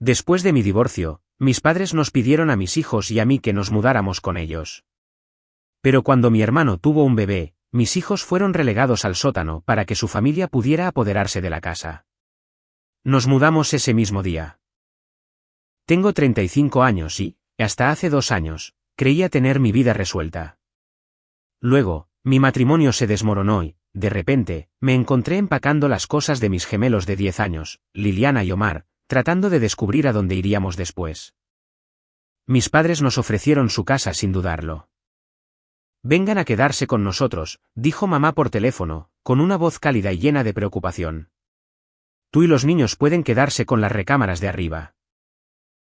Después de mi divorcio, mis padres nos pidieron a mis hijos y a mí que nos mudáramos con ellos. Pero cuando mi hermano tuvo un bebé, mis hijos fueron relegados al sótano para que su familia pudiera apoderarse de la casa. Nos mudamos ese mismo día. Tengo 35 años y, hasta hace 2 años, creía tener mi vida resuelta. Luego, mi matrimonio se desmoronó y, de repente, me encontré empacando las cosas de mis gemelos de 10 años, Liliana y Omar, tratando de descubrir a dónde iríamos después. Mis padres nos ofrecieron su casa sin dudarlo. «Vengan a quedarse con nosotros», dijo mamá por teléfono, con una voz cálida y llena de preocupación. «Tú y los niños pueden quedarse con las recámaras de arriba.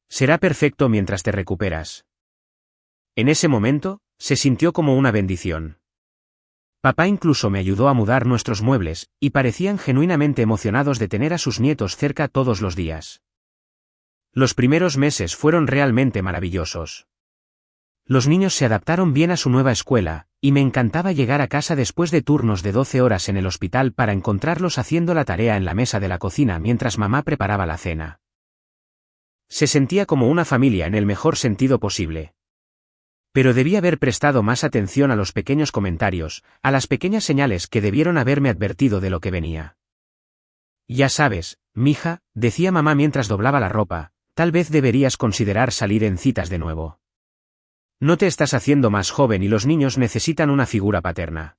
Será perfecto mientras te recuperas». En ese momento, se sintió como una bendición. Papá incluso me ayudó a mudar nuestros muebles, y parecían genuinamente emocionados de tener a sus nietos cerca todos los días. Los primeros meses fueron realmente maravillosos. Los niños se adaptaron bien a su nueva escuela, y me encantaba llegar a casa después de turnos de 12 horas en el hospital para encontrarlos haciendo la tarea en la mesa de la cocina mientras mamá preparaba la cena. Se sentía como una familia en el mejor sentido posible. Pero debí haber prestado más atención a los pequeños comentarios, a las pequeñas señales que debieron haberme advertido de lo que venía. «Ya sabes, mija», decía mamá mientras doblaba la ropa, «tal vez deberías considerar salir en citas de nuevo. No te estás haciendo más joven y los niños necesitan una figura paterna».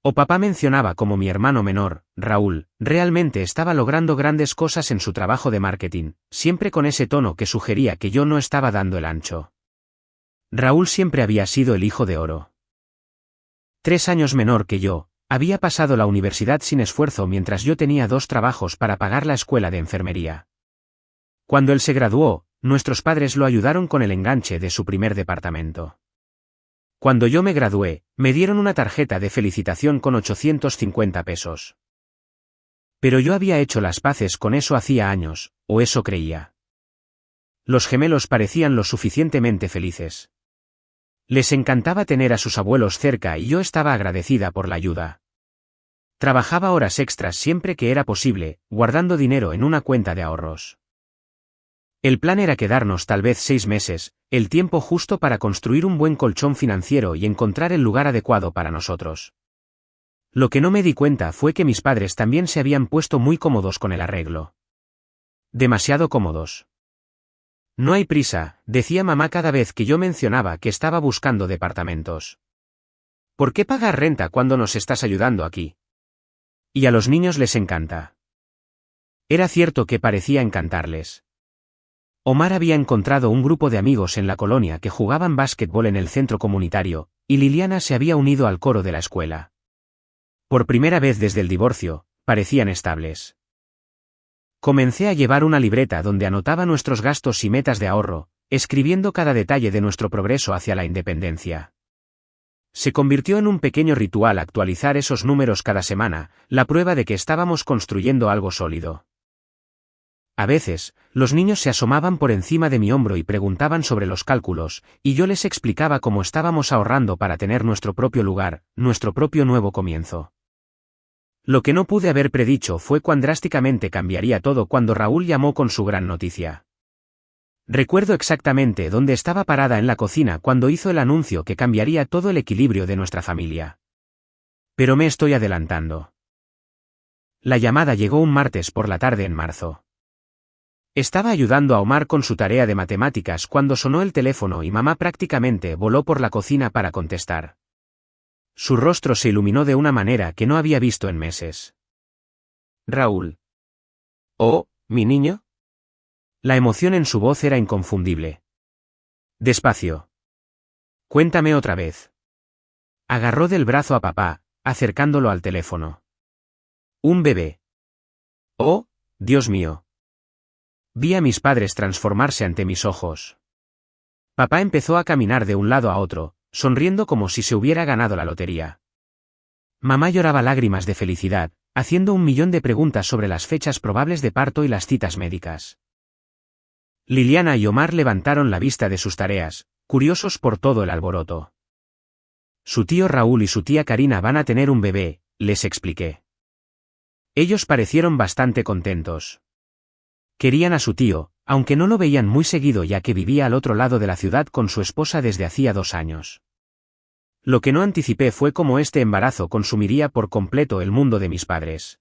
O papá mencionaba como mi hermano menor, Raúl, realmente estaba logrando grandes cosas en su trabajo de marketing, siempre con ese tono que sugería que yo no estaba dando el ancho. Raúl siempre había sido el hijo de oro. 3 años menor que yo, había pasado la universidad sin esfuerzo mientras yo tenía 2 trabajos para pagar la escuela de enfermería. Cuando él se graduó, nuestros padres lo ayudaron con el enganche de su primer departamento. Cuando yo me gradué, me dieron una tarjeta de felicitación con 850 pesos. Pero yo había hecho las paces con eso hacía años, o eso creía. Los gemelos parecían lo suficientemente felices. Les encantaba tener a sus abuelos cerca y yo estaba agradecida por la ayuda. Trabajaba horas extras siempre que era posible, guardando dinero en una cuenta de ahorros. El plan era quedarnos tal vez 6 meses, el tiempo justo para construir un buen colchón financiero y encontrar el lugar adecuado para nosotros. Lo que no me di cuenta fue que mis padres también se habían puesto muy cómodos con el arreglo. Demasiado cómodos. «No hay prisa», decía mamá cada vez que yo mencionaba que estaba buscando departamentos. «¿Por qué pagar renta cuando nos estás ayudando aquí?» Y a los niños les encanta. Era cierto que parecía encantarles. Omar había encontrado un grupo de amigos en la colonia que jugaban básquetbol en el centro comunitario, y Liliana se había unido al coro de la escuela. Por primera vez desde el divorcio, parecían estables. Comencé a llevar una libreta donde anotaba nuestros gastos y metas de ahorro, escribiendo cada detalle de nuestro progreso hacia la independencia. Se convirtió en un pequeño ritual actualizar esos números cada semana, la prueba de que estábamos construyendo algo sólido. A veces, los niños se asomaban por encima de mi hombro y preguntaban sobre los cálculos, y yo les explicaba cómo estábamos ahorrando para tener nuestro propio lugar, nuestro propio nuevo comienzo. Lo que no pude haber predicho fue cuán drásticamente cambiaría todo cuando Raúl llamó con su gran noticia. Recuerdo exactamente dónde estaba parada en la cocina cuando hizo el anuncio que cambiaría todo el equilibrio de nuestra familia. Pero me estoy adelantando. La llamada llegó un martes por la tarde en marzo. Estaba ayudando a Omar con su tarea de matemáticas cuando sonó el teléfono y mamá prácticamente voló por la cocina para contestar. Su rostro se iluminó de una manera que no había visto en meses. «Raúl». «Oh, mi niño». La emoción en su voz era inconfundible. «Despacio. Cuéntame otra vez». Agarró del brazo a papá, acercándolo al teléfono. «Un bebé». «Oh, Dios mío». Vi a mis padres transformarse ante mis ojos. Papá empezó a caminar de un lado a otro, sonriendo como si se hubiera ganado la lotería. Mamá lloraba lágrimas de felicidad, haciendo 1.000.000 de preguntas sobre las fechas probables de parto y las citas médicas. Liliana y Omar levantaron la vista de sus tareas, curiosos por todo el alboroto. Su tío Raúl y su tía Karina van a tener un bebé, les expliqué. Ellos parecieron bastante contentos. Querían a su tío, aunque no lo veían muy seguido ya que vivía al otro lado de la ciudad con su esposa desde hacía 2 años. Lo que no anticipé fue cómo este embarazo consumiría por completo el mundo de mis padres.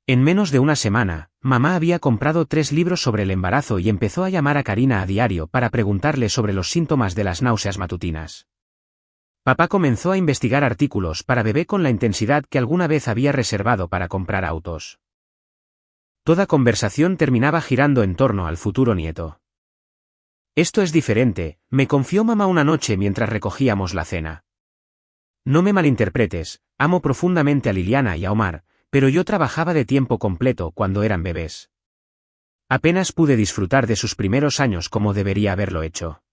En menos de una semana, mamá había comprado 3 libros sobre el embarazo y empezó a llamar a Karina a diario para preguntarle sobre los síntomas de las náuseas matutinas. Papá comenzó a investigar artículos para bebé con la intensidad que alguna vez había reservado para comprar autos. Toda conversación terminaba girando en torno al futuro nieto. Esto es diferente, me confió mamá una noche mientras recogíamos la cena. No me malinterpretes, amo profundamente a Liliana y a Omar, pero yo trabajaba de tiempo completo cuando eran bebés. Apenas pude disfrutar de sus primeros años como debería haberlo hecho.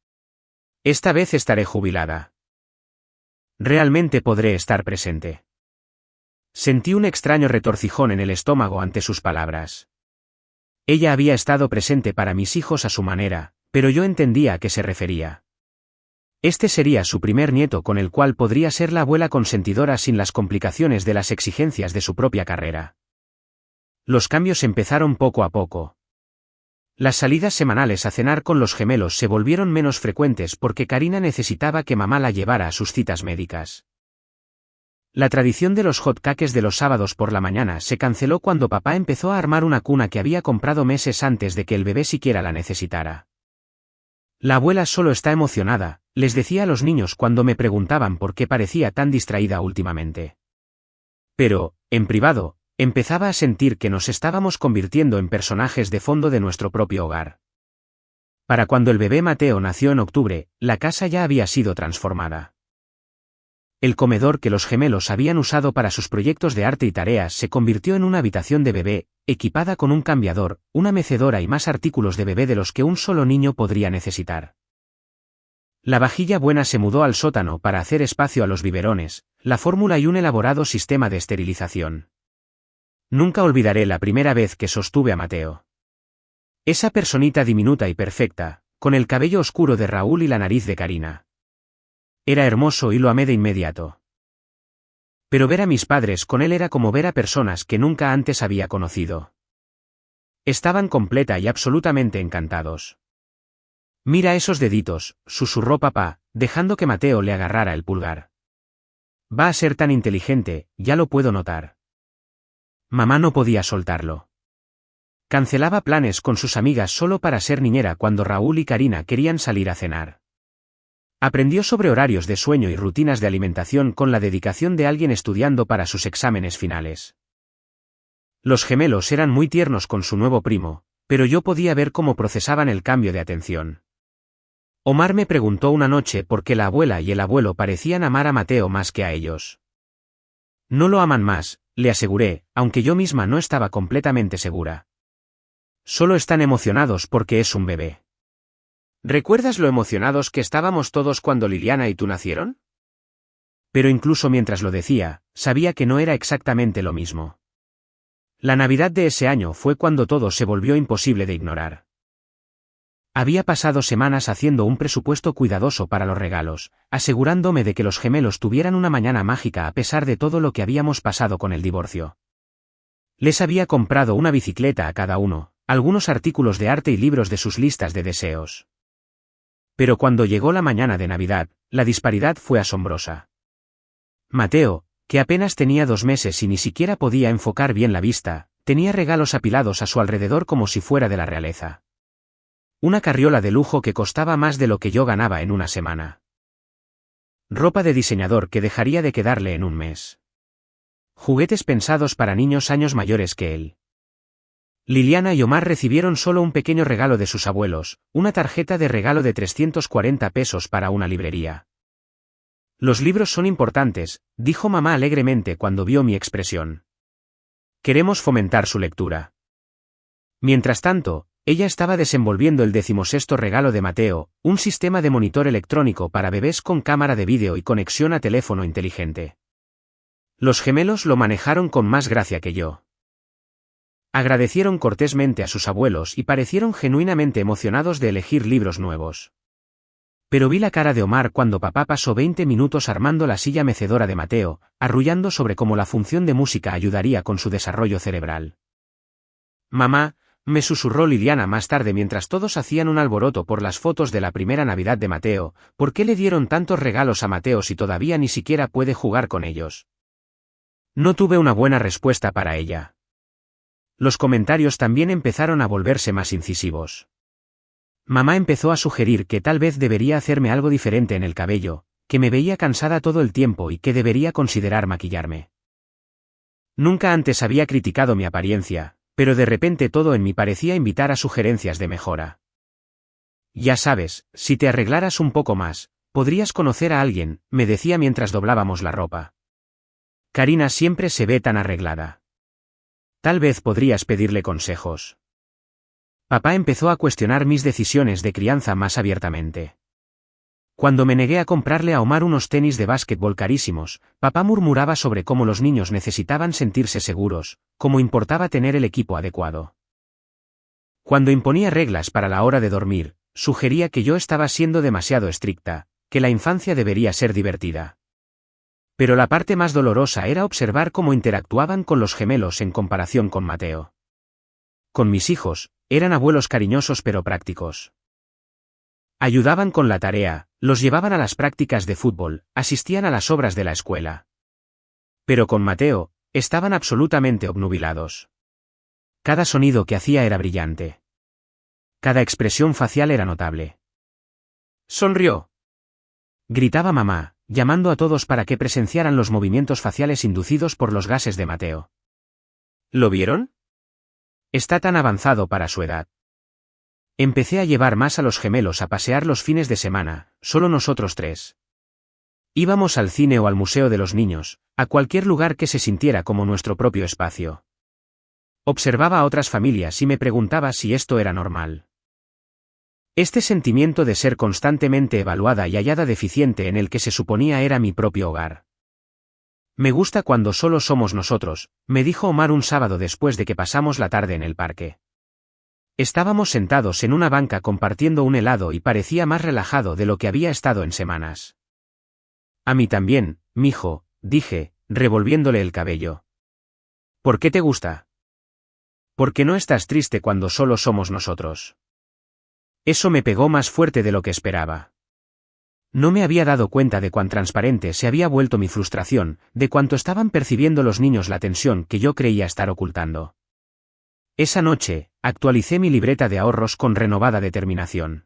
Esta vez estaré jubilada. Realmente podré estar presente. Sentí un extraño retorcijón en el estómago ante sus palabras. Ella había estado presente para mis hijos a su manera, pero yo entendía a qué se refería. Este sería su primer nieto con el cual podría ser la abuela consentidora sin las complicaciones de las exigencias de su propia carrera. Los cambios empezaron poco a poco. Las salidas semanales a cenar con los gemelos se volvieron menos frecuentes porque Karina necesitaba que mamá la llevara a sus citas médicas. La tradición de los hot cakes de los sábados por la mañana se canceló cuando papá empezó a armar una cuna que había comprado meses antes de que el bebé siquiera la necesitara. La abuela solo está emocionada, les decía a los niños cuando me preguntaban por qué parecía tan distraída últimamente. Pero, en privado, empezaba a sentir que nos estábamos convirtiendo en personajes de fondo de nuestro propio hogar. Para cuando el bebé Mateo nació en octubre, la casa ya había sido transformada. El comedor que los gemelos habían usado para sus proyectos de arte y tareas se convirtió en una habitación de bebé, equipada con un cambiador, una mecedora y más artículos de bebé de los que un solo niño podría necesitar. La vajilla buena se mudó al sótano para hacer espacio a los biberones, la fórmula y un elaborado sistema de esterilización. Nunca olvidaré la primera vez que sostuve a Mateo. Esa personita diminuta y perfecta, con el cabello oscuro de Raúl y la nariz de Karina. Era hermoso y lo amé de inmediato. Pero ver a mis padres con él era como ver a personas que nunca antes había conocido. Estaban completa y absolutamente encantados. Mira esos deditos, susurró papá, dejando que Mateo le agarrara el pulgar. Va a ser tan inteligente, ya lo puedo notar. Mamá no podía soltarlo. Cancelaba planes con sus amigas solo para ser niñera cuando Raúl y Karina querían salir a cenar. Aprendió sobre horarios de sueño y rutinas de alimentación con la dedicación de alguien estudiando para sus exámenes finales. Los gemelos eran muy tiernos con su nuevo primo, pero yo podía ver cómo procesaban el cambio de atención. Omar me preguntó una noche por qué la abuela y el abuelo parecían amar a Mateo más que a ellos. No lo aman más, le aseguré, aunque yo misma no estaba completamente segura. Solo están emocionados porque es un bebé. ¿Recuerdas lo emocionados que estábamos todos cuando Liliana y tú nacieron? Pero incluso mientras lo decía, sabía que no era exactamente lo mismo. La Navidad de ese año fue cuando todo se volvió imposible de ignorar. Había pasado semanas haciendo un presupuesto cuidadoso para los regalos, asegurándome de que los gemelos tuvieran una mañana mágica a pesar de todo lo que habíamos pasado con el divorcio. Les había comprado una bicicleta a cada uno, algunos artículos de arte y libros de sus listas de deseos. Pero cuando llegó la mañana de Navidad, la disparidad fue asombrosa. Mateo, que apenas tenía 2 meses y ni siquiera podía enfocar bien la vista, tenía regalos apilados a su alrededor como si fuera de la realeza. Una carriola de lujo que costaba más de lo que yo ganaba en una semana. Ropa de diseñador que dejaría de quedarle en un mes. Juguetes pensados para niños años mayores que él. Liliana y Omar recibieron solo un pequeño regalo de sus abuelos, una tarjeta de regalo de 340 pesos para una librería. Los libros son importantes, dijo mamá alegremente cuando vio mi expresión. Queremos fomentar su lectura. Mientras tanto, ella estaba desenvolviendo el 16º regalo de Mateo, un sistema de monitor electrónico para bebés con cámara de vídeo y conexión a teléfono inteligente. Los gemelos lo manejaron con más gracia que yo. Agradecieron cortésmente a sus abuelos y parecieron genuinamente emocionados de elegir libros nuevos. Pero vi la cara de Omar cuando papá pasó 20 minutos armando la silla mecedora de Mateo, arrullando sobre cómo la función de música ayudaría con su desarrollo cerebral. Mamá, me susurró Liliana más tarde mientras todos hacían un alboroto por las fotos de la primera Navidad de Mateo. ¿Por qué le dieron tantos regalos a Mateo si todavía ni siquiera puede jugar con ellos? No tuve una buena respuesta para ella. Los comentarios también empezaron a volverse más incisivos. Mamá empezó a sugerir que tal vez debería hacerme algo diferente en el cabello, que me veía cansada todo el tiempo y que debería considerar maquillarme. Nunca antes había criticado mi apariencia, pero de repente todo en mí parecía invitar a sugerencias de mejora. Ya sabes, si te arreglaras un poco más, podrías conocer a alguien, me decía mientras doblábamos la ropa. Karina siempre se ve tan arreglada. Tal vez podrías pedirle consejos. Papá empezó a cuestionar mis decisiones de crianza más abiertamente. Cuando me negué a comprarle a Omar unos tenis de básquetbol carísimos, papá murmuraba sobre cómo los niños necesitaban sentirse seguros, cómo importaba tener el equipo adecuado. Cuando imponía reglas para la hora de dormir, sugería que yo estaba siendo demasiado estricta, que la infancia debería ser divertida. Pero la parte más dolorosa era observar cómo interactuaban con los gemelos en comparación con Mateo. Con mis hijos, eran abuelos cariñosos pero prácticos. Ayudaban con la tarea, los llevaban a las prácticas de fútbol, asistían a las obras de la escuela. Pero con Mateo, estaban absolutamente obnubilados. Cada sonido que hacía era brillante. Cada expresión facial era notable. Sonrió. Gritaba mamá, llamando a todos para que presenciaran los movimientos faciales inducidos por los gases de Mateo. ¿Lo vieron? Está tan avanzado para su edad. Empecé a llevar más a los gemelos a pasear los fines de semana, solo nosotros tres. Íbamos al cine o al museo de los niños, a cualquier lugar que se sintiera como nuestro propio espacio. Observaba a otras familias y me preguntaba si esto era normal. Este sentimiento de ser constantemente evaluada y hallada deficiente en el que se suponía era mi propio hogar. Me gusta cuando solo somos nosotros, me dijo Omar un sábado después de que pasamos la tarde en el parque. Estábamos sentados en una banca compartiendo un helado y parecía más relajado de lo que había estado en semanas. A mí también, mijo, dije, revolviéndole el cabello. ¿Por qué te gusta? ¿Por qué no estás triste cuando solo somos nosotros? Eso me pegó más fuerte de lo que esperaba. No me había dado cuenta de cuán transparente se había vuelto mi frustración, de cuánto estaban percibiendo los niños la tensión que yo creía estar ocultando. Esa noche, actualicé mi libreta de ahorros con renovada determinación.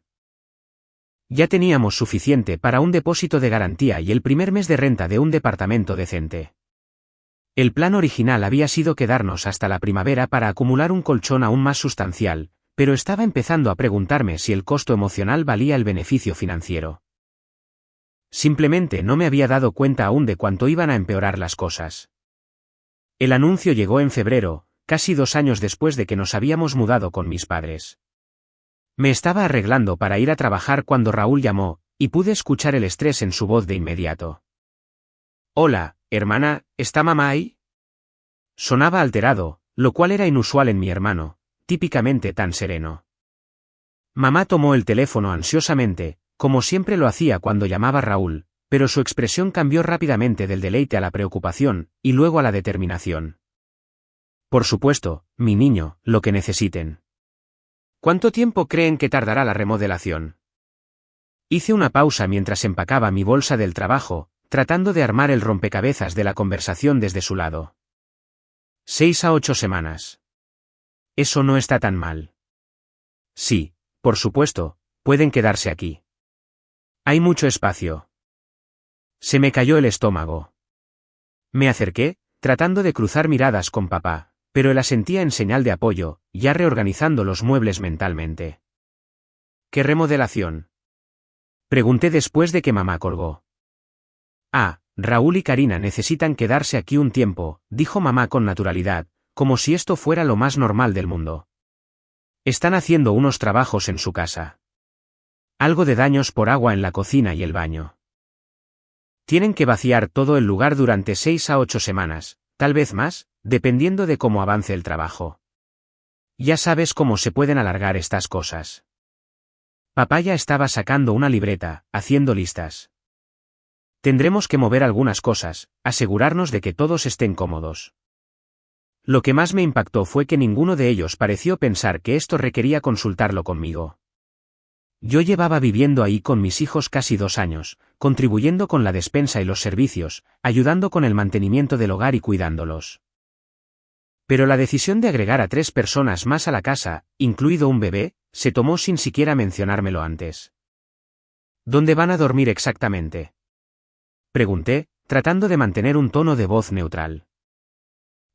Ya teníamos suficiente para un depósito de garantía y el primer mes de renta de un departamento decente. El plan original había sido quedarnos hasta la primavera para acumular un colchón aún más sustancial, pero estaba empezando a preguntarme si el costo emocional valía el beneficio financiero. Simplemente no me había dado cuenta aún de cuánto iban a empeorar las cosas. El anuncio llegó en febrero, casi 2 años después de que nos habíamos mudado con mis padres. Me estaba arreglando para ir a trabajar cuando Raúl llamó, y pude escuchar el estrés en su voz de inmediato. «Hola, hermana, ¿está mamá ahí?» Sonaba alterado, lo cual era inusual en mi hermano, típicamente tan sereno. Mamá tomó el teléfono ansiosamente, como siempre lo hacía cuando llamaba Raúl, pero su expresión cambió rápidamente del deleite a la preocupación, y luego a la determinación. Por supuesto, mi niño, lo que necesiten. ¿Cuánto tiempo creen que tardará la remodelación? Hice una pausa mientras empacaba mi bolsa del trabajo, tratando de armar el rompecabezas de la conversación desde su lado. 6 a 8 semanas. Eso no está tan mal. Sí, por supuesto, pueden quedarse aquí. Hay mucho espacio. Se me cayó el estómago. Me acerqué, tratando de cruzar miradas con papá, pero él asentía en señal de apoyo, ya reorganizando los muebles mentalmente. ¿Qué remodelación? Pregunté después de que mamá colgó. Raúl y Karina necesitan quedarse aquí un tiempo, dijo mamá con naturalidad, como si esto fuera lo más normal del mundo. Están haciendo unos trabajos en su casa. Algo de daños por agua en la cocina y el baño. Tienen que vaciar todo el lugar durante 6 a 8 semanas, tal vez más, dependiendo de cómo avance el trabajo. Ya sabes cómo se pueden alargar estas cosas. Papá ya estaba sacando una libreta, haciendo listas. Tendremos que mover algunas cosas, asegurarnos de que todos estén cómodos. Lo que más me impactó fue que ninguno de ellos pareció pensar que esto requería consultarlo conmigo. Yo llevaba viviendo ahí con mis hijos casi 2 años, contribuyendo con la despensa y los servicios, ayudando con el mantenimiento del hogar y cuidándolos. Pero la decisión de agregar a 3 personas más a la casa, incluido un bebé, se tomó sin siquiera mencionármelo antes. ¿Dónde van a dormir exactamente?, pregunté, tratando de mantener un tono de voz neutral.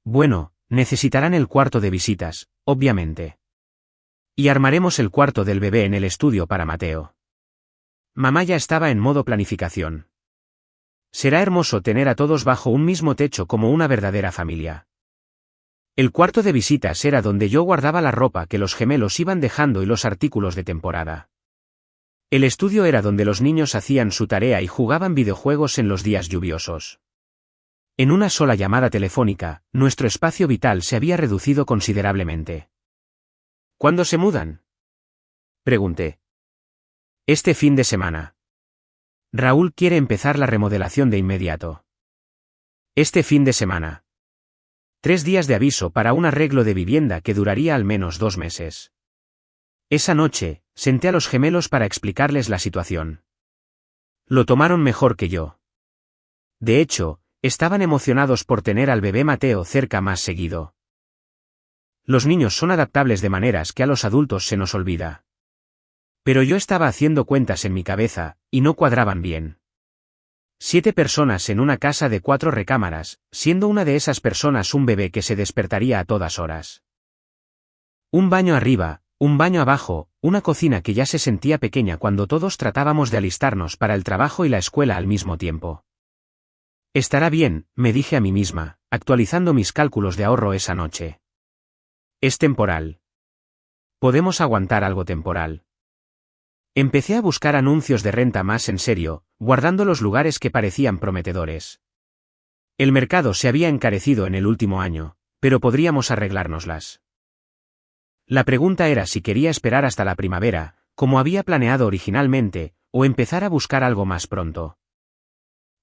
Bueno, necesitarán el cuarto de visitas, obviamente. Y armaremos el cuarto del bebé en el estudio para Mateo. Mamá ya estaba en modo planificación. Será hermoso tener a todos bajo un mismo techo como una verdadera familia. El cuarto de visitas era donde yo guardaba la ropa que los gemelos iban dejando y los artículos de temporada. El estudio era donde los niños hacían su tarea y jugaban videojuegos en los días lluviosos. En una sola llamada telefónica, nuestro espacio vital se había reducido considerablemente. ¿Cuándo se mudan?, pregunté. Este fin de semana. Raúl quiere empezar la remodelación de inmediato. Este fin de semana. 3 días de aviso para un arreglo de vivienda que duraría al menos 2 meses. Esa noche, senté a los gemelos para explicarles la situación. Lo tomaron mejor que yo. De hecho, estaban emocionados por tener al bebé Mateo cerca más seguido. Los niños son adaptables de maneras que a los adultos se nos olvida. Pero yo estaba haciendo cuentas en mi cabeza, y no cuadraban bien. 7 personas en una casa de 4 recámaras, siendo una de esas personas un bebé que se despertaría a todas horas. Un baño arriba, un baño abajo, una cocina que ya se sentía pequeña cuando todos tratábamos de alistarnos para el trabajo y la escuela al mismo tiempo. Estará bien, me dije a mí misma, actualizando mis cálculos de ahorro esa noche. Es temporal. Podemos aguantar algo temporal. Empecé a buscar anuncios de renta más en serio, guardando los lugares que parecían prometedores. El mercado se había encarecido en el último año, pero podríamos arreglárnoslas. La pregunta era si quería esperar hasta la primavera, como había planeado originalmente, o empezar a buscar algo más pronto.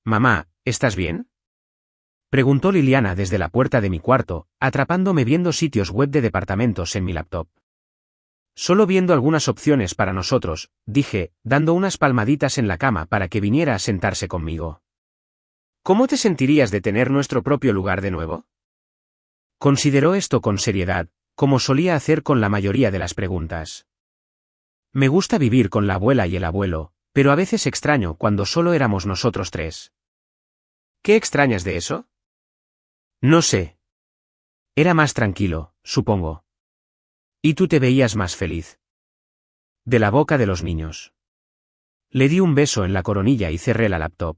«Mamá, ¿estás bien?», preguntó Liliana desde la puerta de mi cuarto, atrapándome viendo sitios web de departamentos en mi laptop. Solo viendo algunas opciones para nosotros, dije, dando unas palmaditas en la cama para que viniera a sentarse conmigo. ¿Cómo te sentirías de tener nuestro propio lugar de nuevo?, consideró esto con seriedad, como solía hacer con la mayoría de las preguntas. Me gusta vivir con la abuela y el abuelo, pero a veces extraño cuando solo éramos nosotros 3. ¿Qué extrañas de eso? No sé. Era más tranquilo, supongo. Y tú te veías más feliz. De la boca de los niños. Le di un beso en la coronilla y cerré la laptop.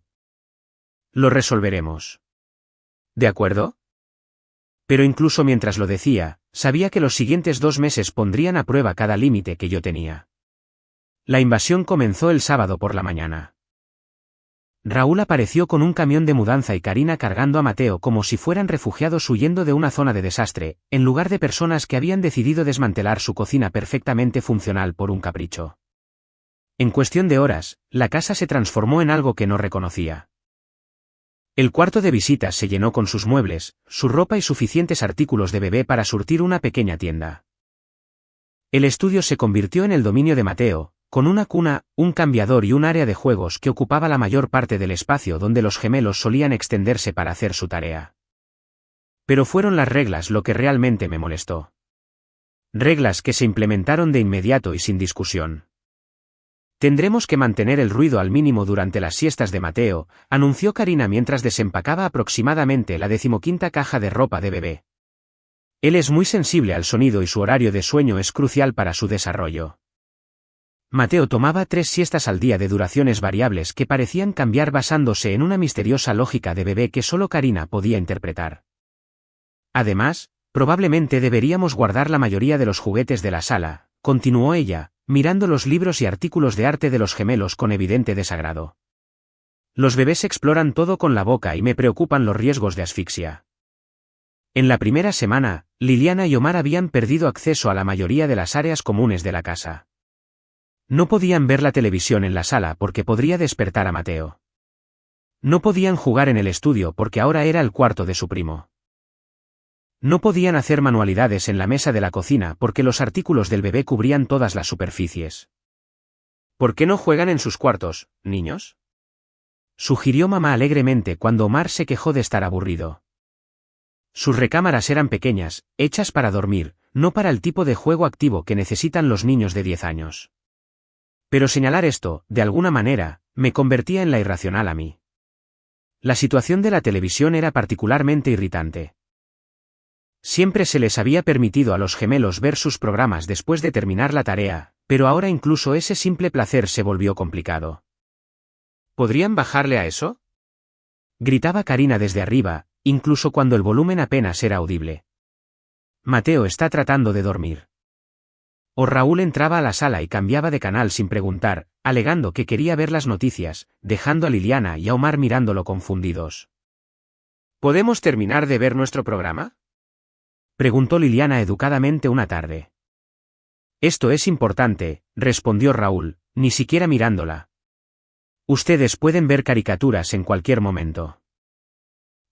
Lo resolveremos. ¿De acuerdo? Pero incluso mientras lo decía, sabía que los siguientes 2 meses pondrían a prueba cada límite que yo tenía. La invasión comenzó el sábado por la mañana. Raúl apareció con un camión de mudanza y Karina cargando a Mateo como si fueran refugiados huyendo de una zona de desastre, en lugar de personas que habían decidido desmantelar su cocina perfectamente funcional por un capricho. En cuestión de horas, la casa se transformó en algo que no reconocía. El cuarto de visitas se llenó con sus muebles, su ropa y suficientes artículos de bebé para surtir una pequeña tienda. El estudio se convirtió en el dominio de Mateo, con una cuna, un cambiador y un área de juegos que ocupaba la mayor parte del espacio donde los gemelos solían extenderse para hacer su tarea. Pero fueron las reglas lo que realmente me molestó. Reglas que se implementaron de inmediato y sin discusión. Tendremos que mantener el ruido al mínimo durante las siestas de Mateo, anunció Karina mientras desempacaba aproximadamente la 15ª caja de ropa de bebé. Él es muy sensible al sonido y su horario de sueño es crucial para su desarrollo. Mateo tomaba 3 siestas al día de duraciones variables que parecían cambiar basándose en una misteriosa lógica de bebé que solo Karina podía interpretar. Además, probablemente deberíamos guardar la mayoría de los juguetes de la sala, continuó ella, mirando los libros y artículos de arte de los gemelos con evidente desagrado. Los bebés exploran todo con la boca y me preocupan los riesgos de asfixia. En la primera semana, Liliana y Omar habían perdido acceso a la mayoría de las áreas comunes de la casa. No podían ver la televisión en la sala porque podría despertar a Mateo. No podían jugar en el estudio porque ahora era el cuarto de su primo. No podían hacer manualidades en la mesa de la cocina porque los artículos del bebé cubrían todas las superficies. ¿Por qué no juegan en sus cuartos, niños?, sugirió mamá alegremente cuando Omar se quejó de estar aburrido. Sus recámaras eran pequeñas, hechas para dormir, no para el tipo de juego activo que necesitan los niños de 10 años. Pero señalar esto, de alguna manera, me convertía en la irracional a mí. La situación de la televisión era particularmente irritante. Siempre se les había permitido a los gemelos ver sus programas después de terminar la tarea, pero ahora incluso ese simple placer se volvió complicado. ¿Podrían bajarle a eso?, gritaba Karina desde arriba, incluso cuando el volumen apenas era audible. Mateo está tratando de dormir. O Raúl entraba a la sala y cambiaba de canal sin preguntar, alegando que quería ver las noticias, dejando a Liliana y a Omar mirándolo confundidos. ¿Podemos terminar de ver nuestro programa?, preguntó Liliana educadamente una tarde. Esto es importante, respondió Raúl, ni siquiera mirándola. Ustedes pueden ver caricaturas en cualquier momento.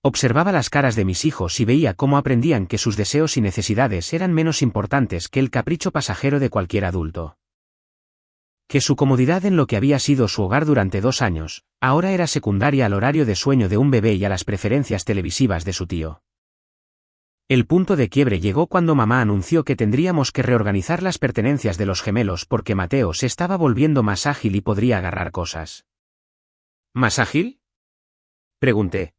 Observaba las caras de mis hijos y veía cómo aprendían que sus deseos y necesidades eran menos importantes que el capricho pasajero de cualquier adulto. Que su comodidad en lo que había sido su hogar durante 2 años, ahora era secundaria al horario de sueño de un bebé y a las preferencias televisivas de su tío. El punto de quiebre llegó cuando mamá anunció que tendríamos que reorganizar las pertenencias de los gemelos porque Mateo se estaba volviendo más ágil y podría agarrar cosas. ¿Más ágil?, pregunté.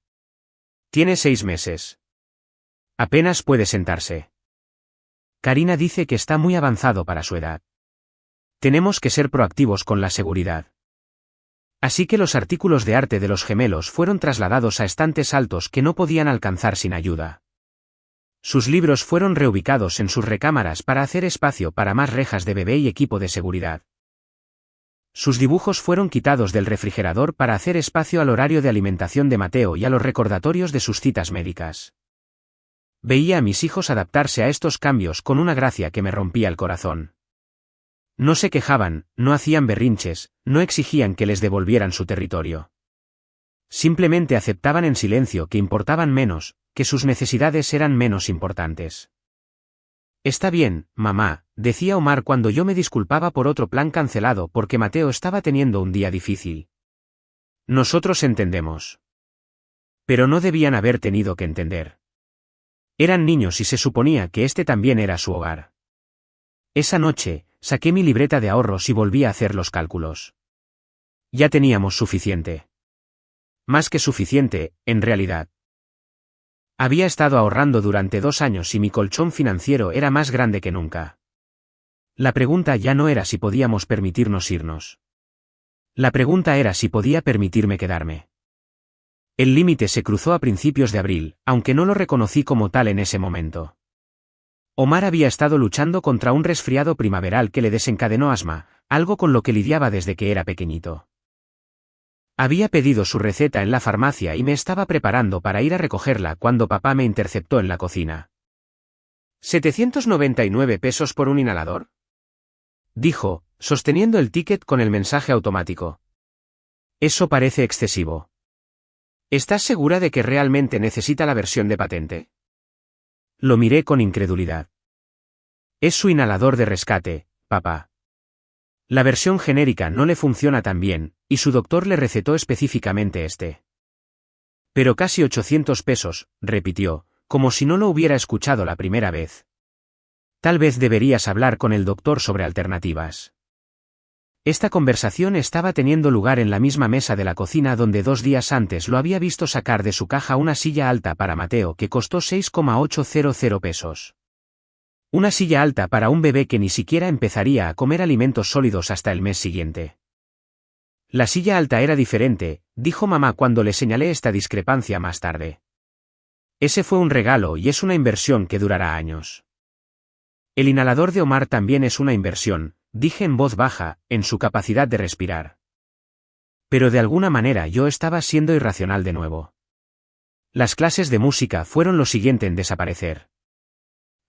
Tiene 6 meses. Apenas puede sentarse. Karina dice que está muy avanzado para su edad. Tenemos que ser proactivos con la seguridad. Así que los artículos de arte de los gemelos fueron trasladados a estantes altos que no podían alcanzar sin ayuda. Sus libros fueron reubicados en sus recámaras para hacer espacio para más rejas de bebé y equipo de seguridad. Sus dibujos fueron quitados del refrigerador para hacer espacio al horario de alimentación de Mateo y a los recordatorios de sus citas médicas. Veía a mis hijos adaptarse a estos cambios con una gracia que me rompía el corazón. No se quejaban, no hacían berrinches, no exigían que les devolvieran su territorio. Simplemente aceptaban en silencio que importaban menos, que sus necesidades eran menos importantes. Está bien, mamá, decía Omar cuando yo me disculpaba por otro plan cancelado porque Mateo estaba teniendo un día difícil. Nosotros entendemos. Pero no debían haber tenido que entender. Eran niños y se suponía que este también era su hogar. Esa noche, saqué mi libreta de ahorros y volví a hacer los cálculos. Ya teníamos suficiente. Más que suficiente, en realidad. Había estado ahorrando durante 2 años y mi colchón financiero era más grande que nunca. La pregunta ya no era si podíamos permitirnos irnos. La pregunta era si podía permitirme quedarme. El límite se cruzó a principios de abril, aunque no lo reconocí como tal en ese momento. Omar había estado luchando contra un resfriado primaveral que le desencadenó asma, algo con lo que lidiaba desde que era pequeñito. Había pedido su receta en la farmacia y me estaba preparando para ir a recogerla cuando papá me interceptó en la cocina. ¿799 pesos por un inhalador?, dijo, sosteniendo el ticket con el mensaje automático. Eso parece excesivo. ¿Estás segura de que realmente necesita la versión de patente? Lo miré con incredulidad. Es su inhalador de rescate, papá. La versión genérica no le funciona tan bien, y su doctor le recetó específicamente este. Pero casi 800 pesos, repitió, como si no lo hubiera escuchado la primera vez. Tal vez deberías hablar con el doctor sobre alternativas. Esta conversación estaba teniendo lugar en la misma mesa de la cocina donde 2 días antes lo había visto sacar de su caja una silla alta para Mateo que costó 6,800 pesos. Una silla alta para un bebé que ni siquiera empezaría a comer alimentos sólidos hasta el mes siguiente. La silla alta era diferente, dijo mamá cuando le señalé esta discrepancia más tarde. Ese fue un regalo y es una inversión que durará años. El inhalador de Omar también es una inversión, dije en voz baja, en su capacidad de respirar. Pero de alguna manera yo estaba siendo irracional de nuevo. Las clases de música fueron lo siguiente en desaparecer.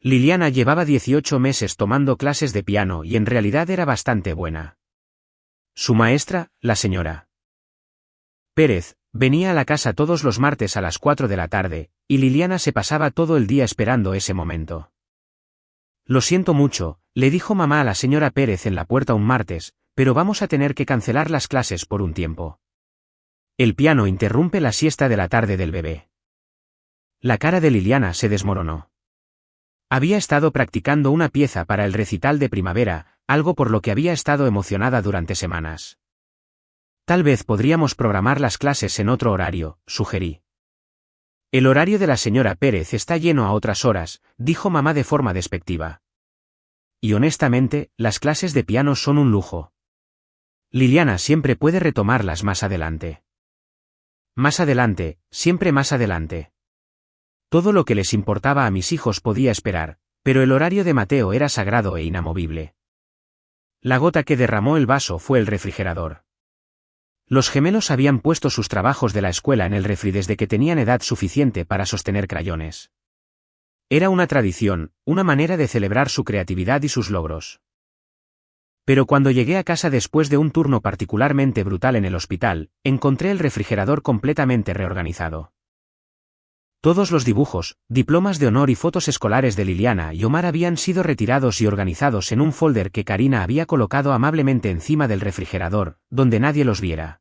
Liliana llevaba 18 meses tomando clases de piano y en realidad era bastante buena. Su maestra, la señora Pérez, venía a la casa todos los martes a las 4 de la tarde, y Liliana se pasaba todo el día esperando ese momento. Lo siento mucho, le dijo mamá a la señora Pérez en la puerta un martes, pero vamos a tener que cancelar las clases por un tiempo. El piano interrumpe la siesta de la tarde del bebé. La cara de Liliana se desmoronó. Había estado practicando una pieza para el recital de primavera, algo por lo que había estado emocionada durante semanas. Tal vez podríamos programar las clases en otro horario, sugerí. El horario de la señora Pérez está lleno a otras horas, dijo mamá de forma despectiva. Y honestamente, las clases de piano son un lujo. Liliana siempre puede retomarlas más adelante. Más adelante, siempre más adelante. Todo lo que les importaba a mis hijos podía esperar, pero el horario de Mateo era sagrado e inamovible. La gota que derramó el vaso fue el refrigerador. Los gemelos habían puesto sus trabajos de la escuela en el refri desde que tenían edad suficiente para sostener crayones. Era una tradición, una manera de celebrar su creatividad y sus logros. Pero cuando llegué a casa después de un turno particularmente brutal en el hospital, encontré el refrigerador completamente reorganizado. Todos los dibujos, diplomas de honor y fotos escolares de Liliana y Omar habían sido retirados y organizados en un folder que Karina había colocado amablemente encima del refrigerador, donde nadie los viera.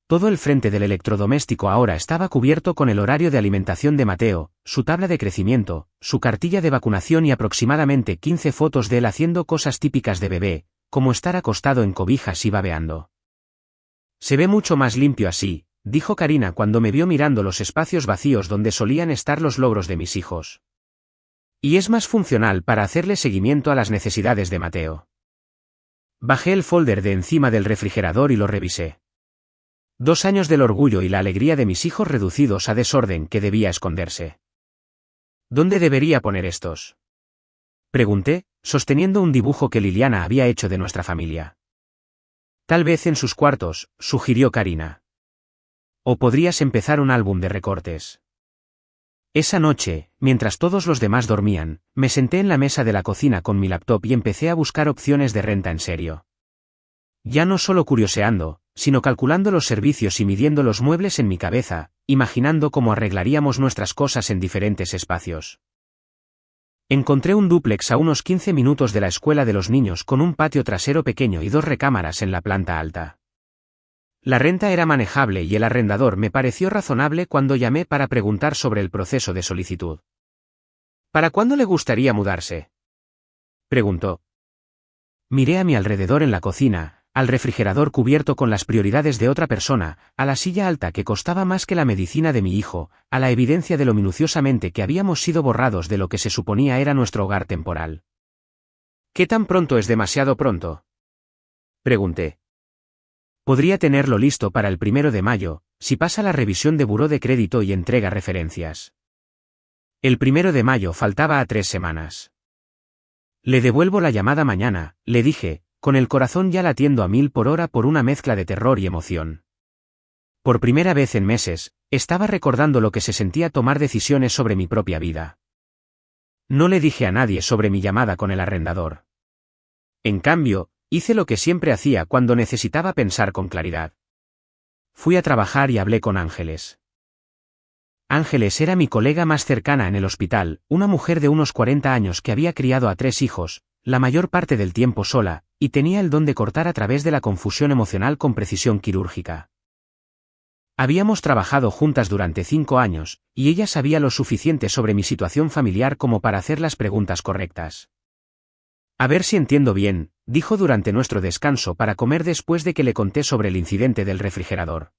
Todo el frente del electrodoméstico ahora estaba cubierto con el horario de alimentación de Mateo, su tabla de crecimiento, su cartilla de vacunación y aproximadamente 15 fotos de él haciendo cosas típicas de bebé, como estar acostado en cobijas y babeando. Se ve mucho más limpio así, dijo Karina cuando me vio mirando los espacios vacíos donde solían estar los logros de mis hijos. Y es más funcional para hacerle seguimiento a las necesidades de Mateo. Bajé el folder de encima del refrigerador y lo revisé. 2 años del orgullo y la alegría de mis hijos reducidos a desorden que debía esconderse. ¿Dónde debería poner estos? Pregunté, sosteniendo un dibujo que Liliana había hecho de nuestra familia. Tal vez en sus cuartos, sugirió Karina. O podrías empezar un álbum de recortes. Esa noche, mientras todos los demás dormían, me senté en la mesa de la cocina con mi laptop y empecé a buscar opciones de renta en serio. Ya no solo curioseando, sino calculando los servicios y midiendo los muebles en mi cabeza, imaginando cómo arreglaríamos nuestras cosas en diferentes espacios. Encontré un dúplex a unos 15 minutos de la escuela de los niños con un patio trasero pequeño y 2 recámaras en la planta alta. La renta era manejable y el arrendador me pareció razonable cuando llamé para preguntar sobre el proceso de solicitud. ¿Para cuándo le gustaría mudarse?, preguntó. Miré a mi alrededor en la cocina, al refrigerador cubierto con las prioridades de otra persona, a la silla alta que costaba más que la medicina de mi hijo, a la evidencia de lo minuciosamente que habíamos sido borrados de lo que se suponía era nuestro hogar temporal. ¿Qué tan pronto es demasiado pronto?, pregunté. Podría tenerlo listo para el 1 de mayo, si pasa la revisión de buró de crédito y entrega referencias. El 1 de mayo faltaba a 3 semanas. Le devuelvo la llamada mañana, le dije, con el corazón ya latiendo a 1000 por hora por una mezcla de terror y emoción. Por primera vez en meses, estaba recordando lo que se sentía tomar decisiones sobre mi propia vida. No le dije a nadie sobre mi llamada con el arrendador. En cambio, hice lo que siempre hacía cuando necesitaba pensar con claridad. Fui a trabajar y hablé con Ángeles. Ángeles era mi colega más cercana en el hospital, una mujer de unos 40 años que había criado a 3 hijos, la mayor parte del tiempo sola, y tenía el don de cortar a través de la confusión emocional con precisión quirúrgica. Habíamos trabajado juntas durante 5 años, y ella sabía lo suficiente sobre mi situación familiar como para hacer las preguntas correctas. A ver si entiendo bien, dijo durante nuestro descanso para comer después de que le conté sobre el incidente del refrigerador.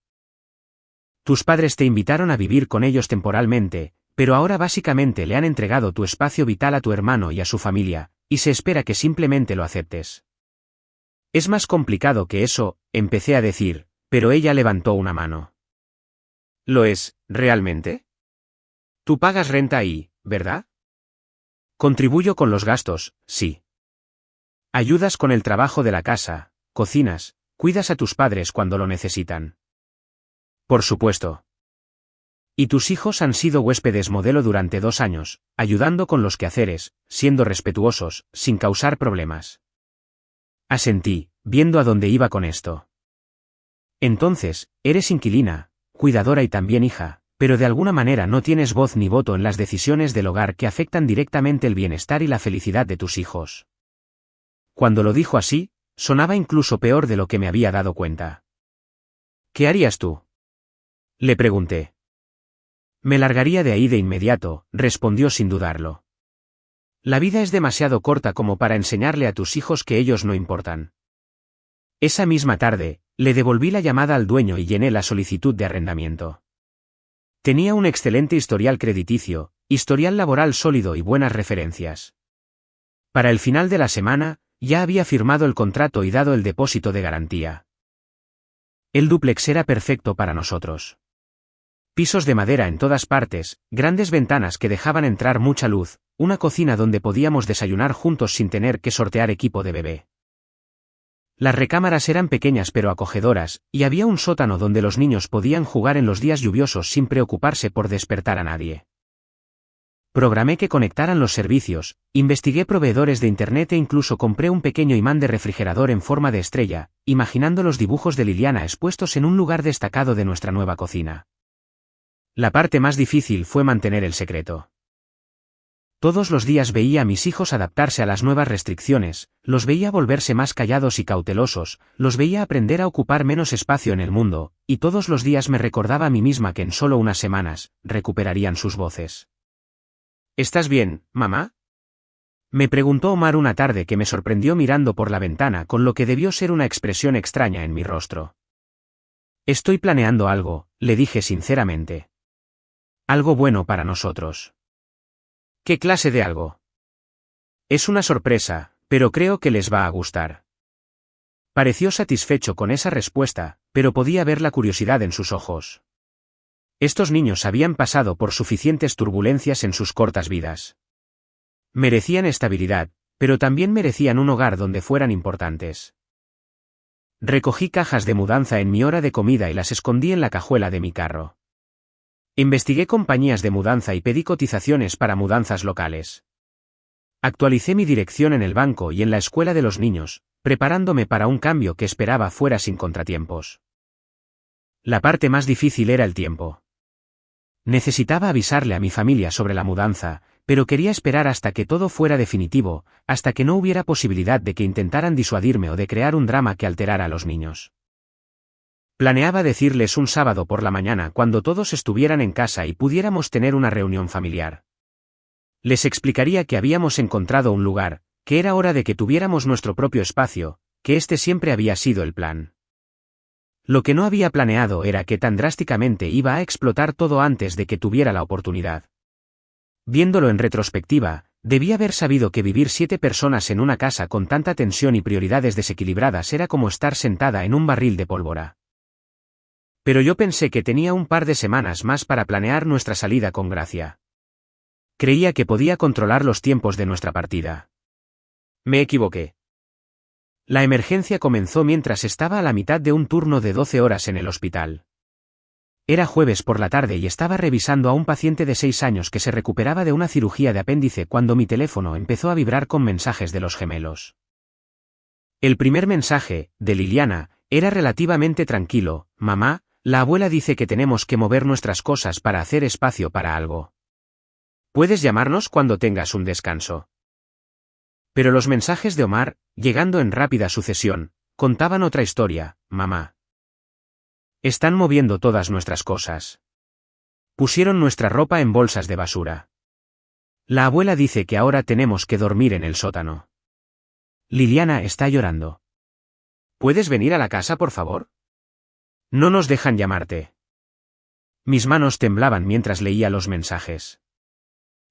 Tus padres te invitaron a vivir con ellos temporalmente, pero ahora básicamente le han entregado tu espacio vital a tu hermano y a su familia, y se espera que simplemente lo aceptes. Es más complicado que eso, empecé a decir, pero ella levantó una mano. ¿Lo es, realmente? Tú pagas renta ahí, ¿verdad? Contribuyo con los gastos, sí. Ayudas con el trabajo de la casa, cocinas, cuidas a tus padres cuando lo necesitan. Por supuesto. Y tus hijos han sido huéspedes modelo durante 2 años, ayudando con los quehaceres, siendo respetuosos, sin causar problemas. Asentí, viendo a dónde iba con esto. Entonces, eres inquilina, cuidadora y también hija, pero de alguna manera no tienes voz ni voto en las decisiones del hogar que afectan directamente el bienestar y la felicidad de tus hijos. Cuando lo dijo así, sonaba incluso peor de lo que me había dado cuenta. ¿Qué harías tú?, le pregunté. Me largaría de ahí de inmediato, respondió sin dudarlo. La vida es demasiado corta como para enseñarle a tus hijos que ellos no importan. Esa misma tarde, le devolví la llamada al dueño y llené la solicitud de arrendamiento. Tenía un excelente historial crediticio, historial laboral sólido y buenas referencias. Para el final de la semana, ya había firmado el contrato y dado el depósito de garantía. El dúplex era perfecto para nosotros. Pisos de madera en todas partes, grandes ventanas que dejaban entrar mucha luz, una cocina donde podíamos desayunar juntos sin tener que sortear equipo de bebé. Las recámaras eran pequeñas pero acogedoras, y había un sótano donde los niños podían jugar en los días lluviosos sin preocuparse por despertar a nadie. Programé que conectaran los servicios, investigué proveedores de internet e incluso compré un pequeño imán de refrigerador en forma de estrella, imaginando los dibujos de Liliana expuestos en un lugar destacado de nuestra nueva cocina. La parte más difícil fue mantener el secreto. Todos los días veía a mis hijos adaptarse a las nuevas restricciones, los veía volverse más callados y cautelosos, los veía aprender a ocupar menos espacio en el mundo, y todos los días me recordaba a mí misma que en solo unas semanas, recuperarían sus voces. ¿Estás bien, mamá?, me preguntó Omar una tarde que me sorprendió mirando por la ventana con lo que debió ser una expresión extraña en mi rostro. Estoy planeando algo, le dije sinceramente. Algo bueno para nosotros. ¿Qué clase de algo? Es una sorpresa, pero creo que les va a gustar. Pareció satisfecho con esa respuesta, pero podía ver la curiosidad en sus ojos. Estos niños habían pasado por suficientes turbulencias en sus cortas vidas. Merecían estabilidad, pero también merecían un hogar donde fueran importantes. Recogí cajas de mudanza en mi hora de comida y las escondí en la cajuela de mi carro. Investigué compañías de mudanza y pedí cotizaciones para mudanzas locales. Actualicé mi dirección en el banco y en la escuela de los niños, preparándome para un cambio que esperaba fuera sin contratiempos. La parte más difícil era el tiempo. Necesitaba avisarle a mi familia sobre la mudanza, pero quería esperar hasta que todo fuera definitivo, hasta que no hubiera posibilidad de que intentaran disuadirme o de crear un drama que alterara a los niños. Planeaba decirles un sábado por la mañana cuando todos estuvieran en casa y pudiéramos tener una reunión familiar. Les explicaría que habíamos encontrado un lugar, que era hora de que tuviéramos nuestro propio espacio, que este siempre había sido el plan. Lo que no había planeado era que tan drásticamente iba a explotar todo antes de que tuviera la oportunidad. Viéndolo en retrospectiva, debí haber sabido que vivir 7 personas en una casa con tanta tensión y prioridades desequilibradas era como estar sentada en un barril de pólvora. Pero yo pensé que tenía un par de semanas más para planear nuestra salida con gracia. Creía que podía controlar los tiempos de nuestra partida. Me equivoqué. La emergencia comenzó mientras estaba a la mitad de un turno de 12 horas en el hospital. Era jueves por la tarde y estaba revisando a un paciente de 6 años que se recuperaba de una cirugía de apéndice cuando mi teléfono empezó a vibrar con mensajes de los gemelos. El primer mensaje, de Liliana, era relativamente tranquilo: mamá, la abuela dice que tenemos que mover nuestras cosas para hacer espacio para algo. ¿Puedes llamarnos cuando tengas un descanso? Pero los mensajes de Omar, llegando en rápida sucesión, contaban otra historia: mamá. Están moviendo todas nuestras cosas. Pusieron nuestra ropa en bolsas de basura. La abuela dice que ahora tenemos que dormir en el sótano. Liliana está llorando. ¿Puedes venir a la casa, por favor? No nos dejan llamarte. Mis manos temblaban mientras leía los mensajes.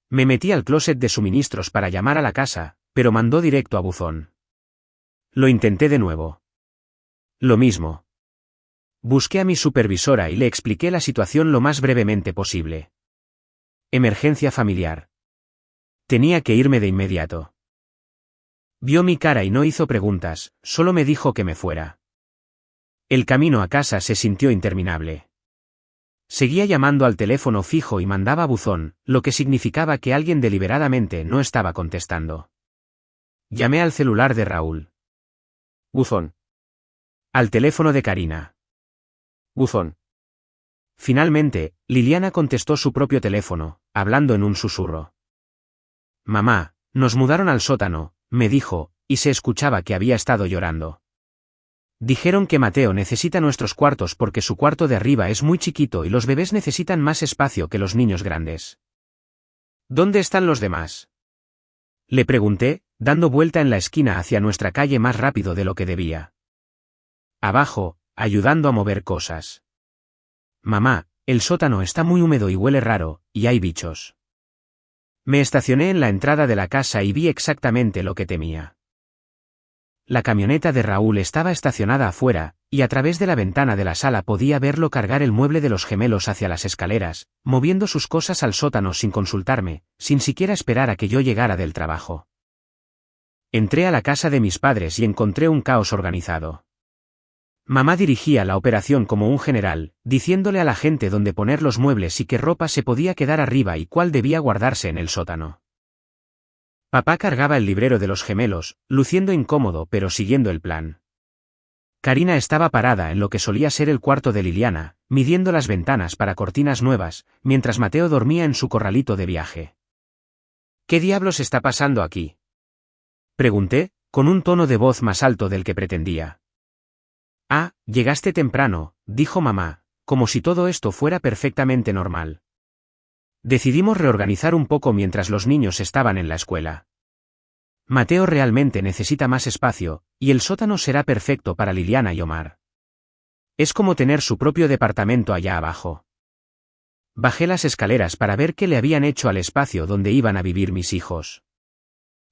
Me metí al closet de suministros para llamar a la casa, pero mandó directo a buzón. Lo intenté de nuevo. Lo mismo. Busqué a mi supervisora y le expliqué la situación lo más brevemente posible. Emergencia familiar. Tenía que irme de inmediato. Vio mi cara y no hizo preguntas, solo me dijo que me fuera. El camino a casa se sintió interminable. Seguía llamando al teléfono fijo y mandaba a buzón, lo que significaba que alguien deliberadamente no estaba contestando. Llamé al celular de Raúl. Buzón. Al teléfono de Karina. Buzón. Finalmente, Liliana contestó su propio teléfono, hablando en un susurro. Mamá, nos mudaron al sótano, me dijo, y se escuchaba que había estado llorando. Dijeron que Mateo necesita nuestros cuartos porque su cuarto de arriba es muy chiquito y los bebés necesitan más espacio que los niños grandes. ¿Dónde están los demás? Le pregunté, dando vuelta en la esquina hacia nuestra calle más rápido de lo que debía. Abajo, ayudando a mover cosas. Mamá, el sótano está muy húmedo y huele raro, y hay bichos. Me estacioné en la entrada de la casa y vi exactamente lo que temía. La camioneta de Raúl estaba estacionada afuera, y a través de la ventana de la sala podía verlo cargar el mueble de los gemelos hacia las escaleras, moviendo sus cosas al sótano sin consultarme, sin siquiera esperar a que yo llegara del trabajo. Entré a la casa de mis padres y encontré un caos organizado. Mamá dirigía la operación como un general, diciéndole a la gente dónde poner los muebles y qué ropa se podía quedar arriba y cuál debía guardarse en el sótano. Papá cargaba el librero de los gemelos, luciendo incómodo pero siguiendo el plan. Karina estaba parada en lo que solía ser el cuarto de Liliana, midiendo las ventanas para cortinas nuevas, mientras Mateo dormía en su corralito de viaje. ¿Qué diablos está pasando aquí?, pregunté, con un tono de voz más alto del que pretendía. Ah, llegaste temprano, dijo mamá, como si todo esto fuera perfectamente normal. Decidimos reorganizar un poco mientras los niños estaban en la escuela. Mateo realmente necesita más espacio, y el sótano será perfecto para Liliana y Omar. Es como tener su propio departamento allá abajo. Bajé las escaleras para ver qué le habían hecho al espacio donde iban a vivir mis hijos.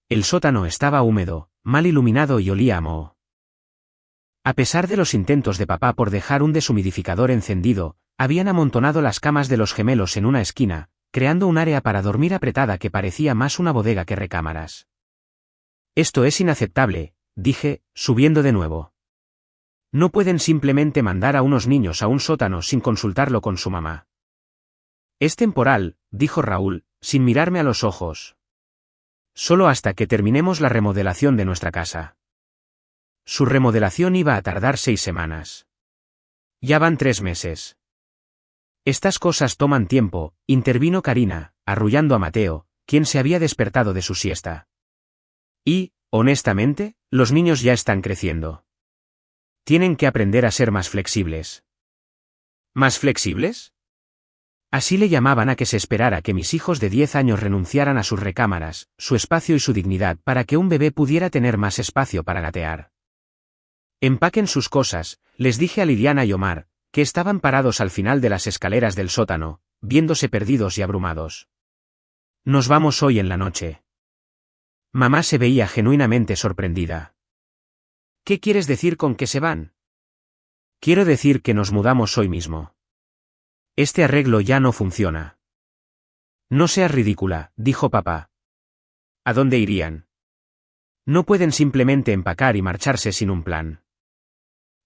El sótano estaba húmedo, mal iluminado y olía a moho. A pesar de los intentos de papá por dejar un deshumidificador encendido, habían amontonado las camas de los gemelos en una esquina, creando un área para dormir apretada que parecía más una bodega que recámaras. Esto es inaceptable, dije, subiendo de nuevo. No pueden simplemente mandar a unos niños a un sótano sin consultarlo con su mamá. Es temporal, dijo Raúl, sin mirarme a los ojos. Solo hasta que terminemos la remodelación de nuestra casa. Su remodelación iba a tardar 6 semanas. Ya van 3 meses. Estas cosas toman tiempo, intervino Karina, arrullando a Mateo, quien se había despertado de su siesta. Y, honestamente, los niños ya están creciendo. Tienen que aprender a ser más flexibles. ¿Más flexibles? Así le llamaban a que se esperara que mis hijos de 10 años renunciaran a sus recámaras, su espacio y su dignidad para que un bebé pudiera tener más espacio para gatear. Empaquen sus cosas, les dije a Liliana y Omar, que estaban parados al final de las escaleras del sótano, viéndose perdidos y abrumados. Nos vamos hoy en la noche. Mamá se veía genuinamente sorprendida. ¿Qué quieres decir con que se van? Quiero decir que nos mudamos hoy mismo. Este arreglo ya no funciona. No seas ridícula, dijo papá. ¿A dónde irían? No pueden simplemente empacar y marcharse sin un plan.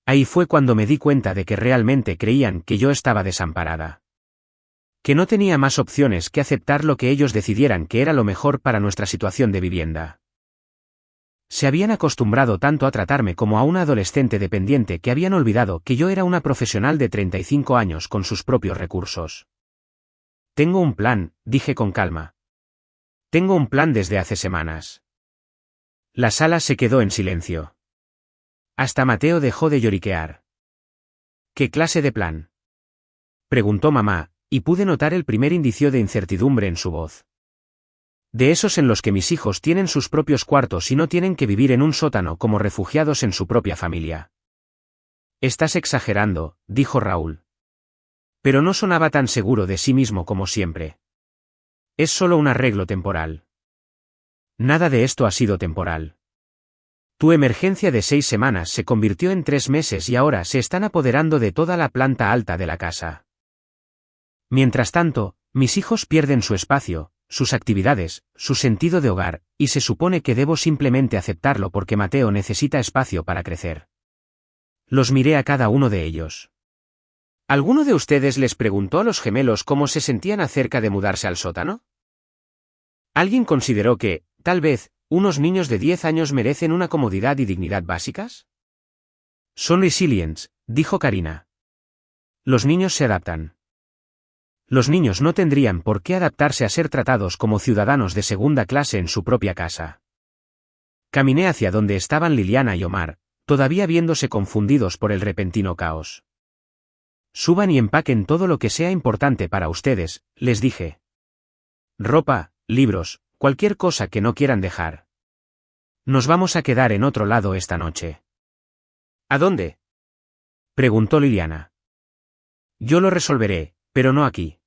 Ahí fue cuando me di cuenta de que realmente creían que yo estaba desamparada. Que no tenía más opciones que aceptar lo que ellos decidieran que era lo mejor para nuestra situación de vivienda. Se habían acostumbrado tanto a tratarme como a una adolescente dependiente que habían olvidado que yo era una profesional de 35 años con sus propios recursos. Tengo un plan, dije con calma. Tengo un plan desde hace semanas. La sala se quedó en silencio. Hasta Mateo dejó de lloriquear. ¿Qué clase de plan?, preguntó mamá, y pude notar el primer indicio de incertidumbre en su voz. De esos en los que mis hijos tienen sus propios cuartos y no tienen que vivir en un sótano como refugiados en su propia familia. Estás exagerando, dijo Raúl. Pero no sonaba tan seguro de sí mismo como siempre. Es solo un arreglo temporal. Nada de esto ha sido temporal. Tu emergencia de 6 semanas se convirtió en 3 meses y ahora se están apoderando de toda la planta alta de la casa. Mientras tanto, mis hijos pierden su espacio, sus actividades, su sentido de hogar, y se supone que debo simplemente aceptarlo porque Mateo necesita espacio para crecer. Los miré a cada uno de ellos. ¿Alguno de ustedes les preguntó a los gemelos cómo se sentían acerca de mudarse al sótano? ¿Alguien consideró que, tal vez, unos niños de 10 años merecen una comodidad y dignidad básicas? Son resilients, dijo Karina. Los niños se adaptan. Los niños no tendrían por qué adaptarse a ser tratados como ciudadanos de segunda clase en su propia casa. Caminé hacia donde estaban Liliana y Omar, todavía viéndose confundidos por el repentino caos. Suban y empaquen todo lo que sea importante para ustedes, les dije. Ropa, libros, cualquier cosa que no quieran dejar. Nos vamos a quedar en otro lado esta noche. ¿A dónde?, preguntó Liliana. Yo lo resolveré, pero no aquí.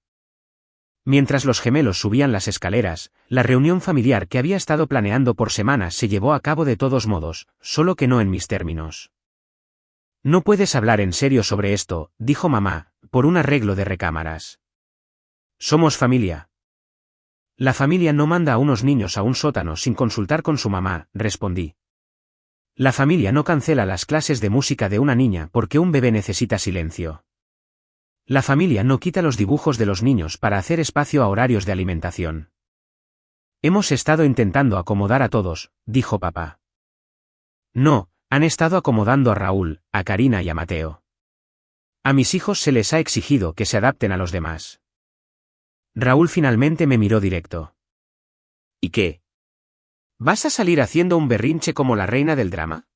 Mientras los gemelos subían las escaleras, la reunión familiar que había estado planeando por semanas se llevó a cabo de todos modos, solo que no en mis términos. No puedes hablar en serio sobre esto, dijo mamá, por un arreglo de recámaras. Somos familia. La familia no manda a unos niños a un sótano sin consultar con su mamá, respondí. La familia no cancela las clases de música de una niña porque un bebé necesita silencio. La familia no quita los dibujos de los niños para hacer espacio a horarios de alimentación. Hemos estado intentando acomodar a todos, dijo papá. No, han estado acomodando a Raúl, a Karina y a Mateo. A mis hijos se les ha exigido que se adapten a los demás. Raúl finalmente me miró directo. ¿Y qué? ¿Vas a salir haciendo un berrinche como la reina del drama?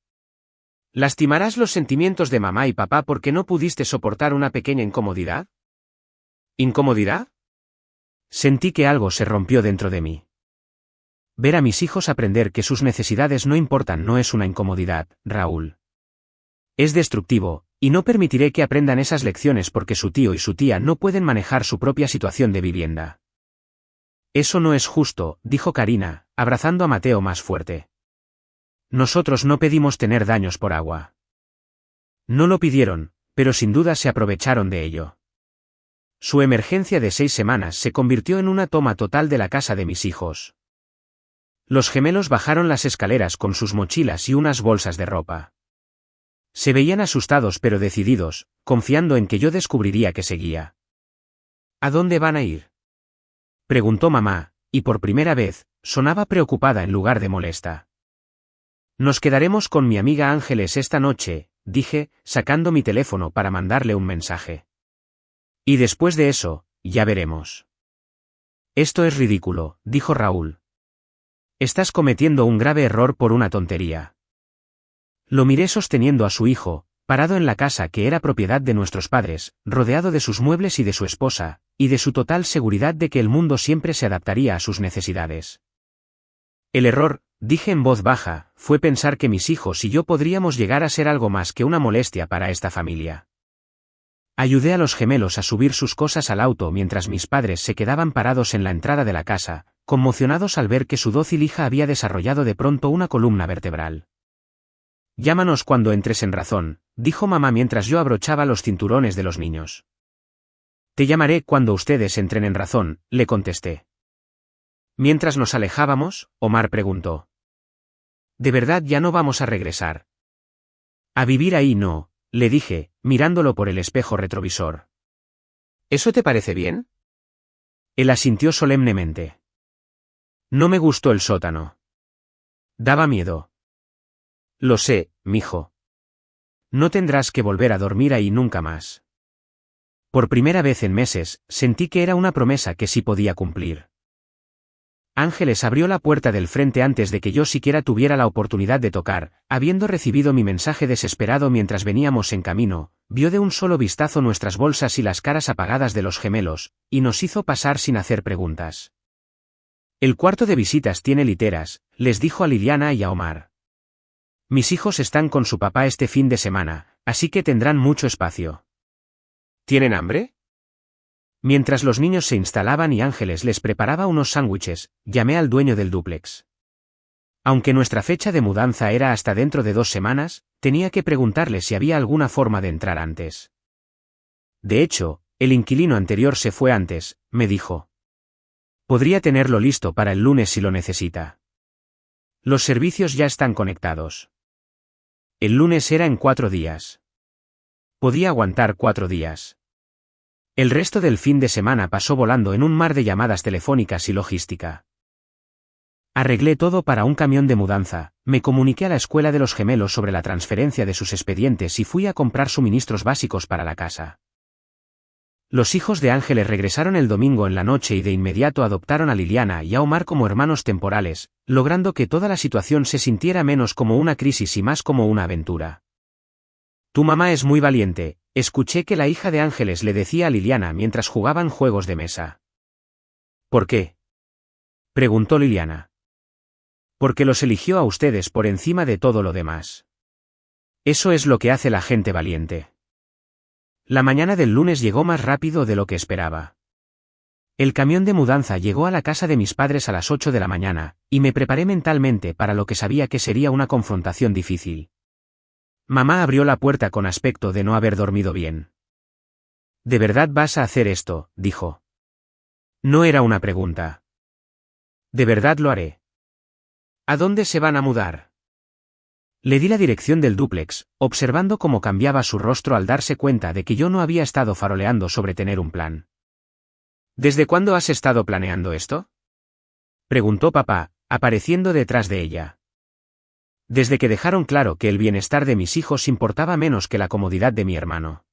¿Lastimarás los sentimientos de mamá y papá porque no pudiste soportar una pequeña incomodidad? ¿Incomodidad? Sentí que algo se rompió dentro de mí. Ver a mis hijos aprender que sus necesidades no importan no es una incomodidad, Raúl. Es destructivo, y no permitiré que aprendan esas lecciones porque su tío y su tía no pueden manejar su propia situación de vivienda. Eso no es justo, dijo Karina, abrazando a Mateo más fuerte. Nosotros no pedimos tener daños por agua. No lo pidieron, pero sin duda se aprovecharon de ello. Su emergencia de 6 semanas se convirtió en una toma total de la casa de mis hijos. Los gemelos bajaron las escaleras con sus mochilas y unas bolsas de ropa. Se veían asustados pero decididos, confiando en que yo descubriría que seguía. ¿A dónde van a ir?, preguntó mamá, y por primera vez, sonaba preocupada en lugar de molesta. Nos quedaremos con mi amiga Ángeles esta noche, dije, sacando mi teléfono para mandarle un mensaje. Y después de eso, ya veremos. Esto es ridículo, dijo Raúl. Estás cometiendo un grave error por una tontería. Lo miré sosteniendo a su hijo, parado en la casa que era propiedad de nuestros padres, rodeado de sus muebles y de su esposa, y de su total seguridad de que el mundo siempre se adaptaría a sus necesidades. El error, dije en voz baja, fue pensar que mis hijos y yo podríamos llegar a ser algo más que una molestia para esta familia. Ayudé a los gemelos a subir sus cosas al auto mientras mis padres se quedaban parados en la entrada de la casa, conmocionados al ver que su dócil hija había desarrollado de pronto una columna vertebral. Llámanos cuando entres en razón, dijo mamá mientras yo abrochaba los cinturones de los niños. Te llamaré cuando ustedes entren en razón, le contesté. Mientras nos alejábamos, Omar preguntó. ¿De verdad ya no vamos a regresar? A vivir ahí no, le dije, mirándolo por el espejo retrovisor. ¿Eso te parece bien? Él asintió solemnemente. No me gustó el sótano. Daba miedo. Lo sé, mijo. No tendrás que volver a dormir ahí nunca más. Por primera vez en meses, sentí que era una promesa que sí podía cumplir. Ángeles abrió la puerta del frente antes de que yo siquiera tuviera la oportunidad de tocar, habiendo recibido mi mensaje desesperado mientras veníamos en camino, vio de un solo vistazo nuestras bolsas y las caras apagadas de los gemelos, y nos hizo pasar sin hacer preguntas. El cuarto de visitas tiene literas, les dijo a Liliana y a Omar. Mis hijos están con su papá este fin de semana, así que tendrán mucho espacio. ¿Tienen hambre? Mientras los niños se instalaban y Ángeles les preparaba unos sándwiches, llamé al dueño del dúplex. Aunque nuestra fecha de mudanza era hasta dentro de 2 semanas, tenía que preguntarle si había alguna forma de entrar antes. De hecho, el inquilino anterior se fue antes, me dijo. Podría tenerlo listo para el lunes si lo necesita. Los servicios ya están conectados. El lunes era en 4 días. Podía aguantar 4 días. El resto del fin de semana pasó volando en un mar de llamadas telefónicas y logística. Arreglé todo para un camión de mudanza, me comuniqué a la escuela de los gemelos sobre la transferencia de sus expedientes y fui a comprar suministros básicos para la casa. Los hijos de Ángeles regresaron el domingo en la noche y de inmediato adoptaron a Liliana y a Omar como hermanos temporales, logrando que toda la situación se sintiera menos como una crisis y más como una aventura. Tu mamá es muy valiente, escuché que la hija de Ángeles le decía a Liliana mientras jugaban juegos de mesa. ¿Por qué? Preguntó Liliana. Porque los eligió a ustedes por encima de todo lo demás. Eso es lo que hace la gente valiente. La mañana del lunes llegó más rápido de lo que esperaba. El camión de mudanza llegó a la casa de mis padres a las 8 de la mañana, y me preparé mentalmente para lo que sabía que sería una confrontación difícil. Mamá abrió la puerta con aspecto de no haber dormido bien. ¿De verdad vas a hacer esto?, dijo. No era una pregunta. De verdad lo haré. ¿A dónde se van a mudar? Le di la dirección del dúplex, observando cómo cambiaba su rostro al darse cuenta de que yo no había estado faroleando sobre tener un plan. ¿Desde cuándo has estado planeando esto?, preguntó papá, apareciendo detrás de ella. Desde que dejaron claro que el bienestar de mis hijos importaba menos que la comodidad de mi hermano.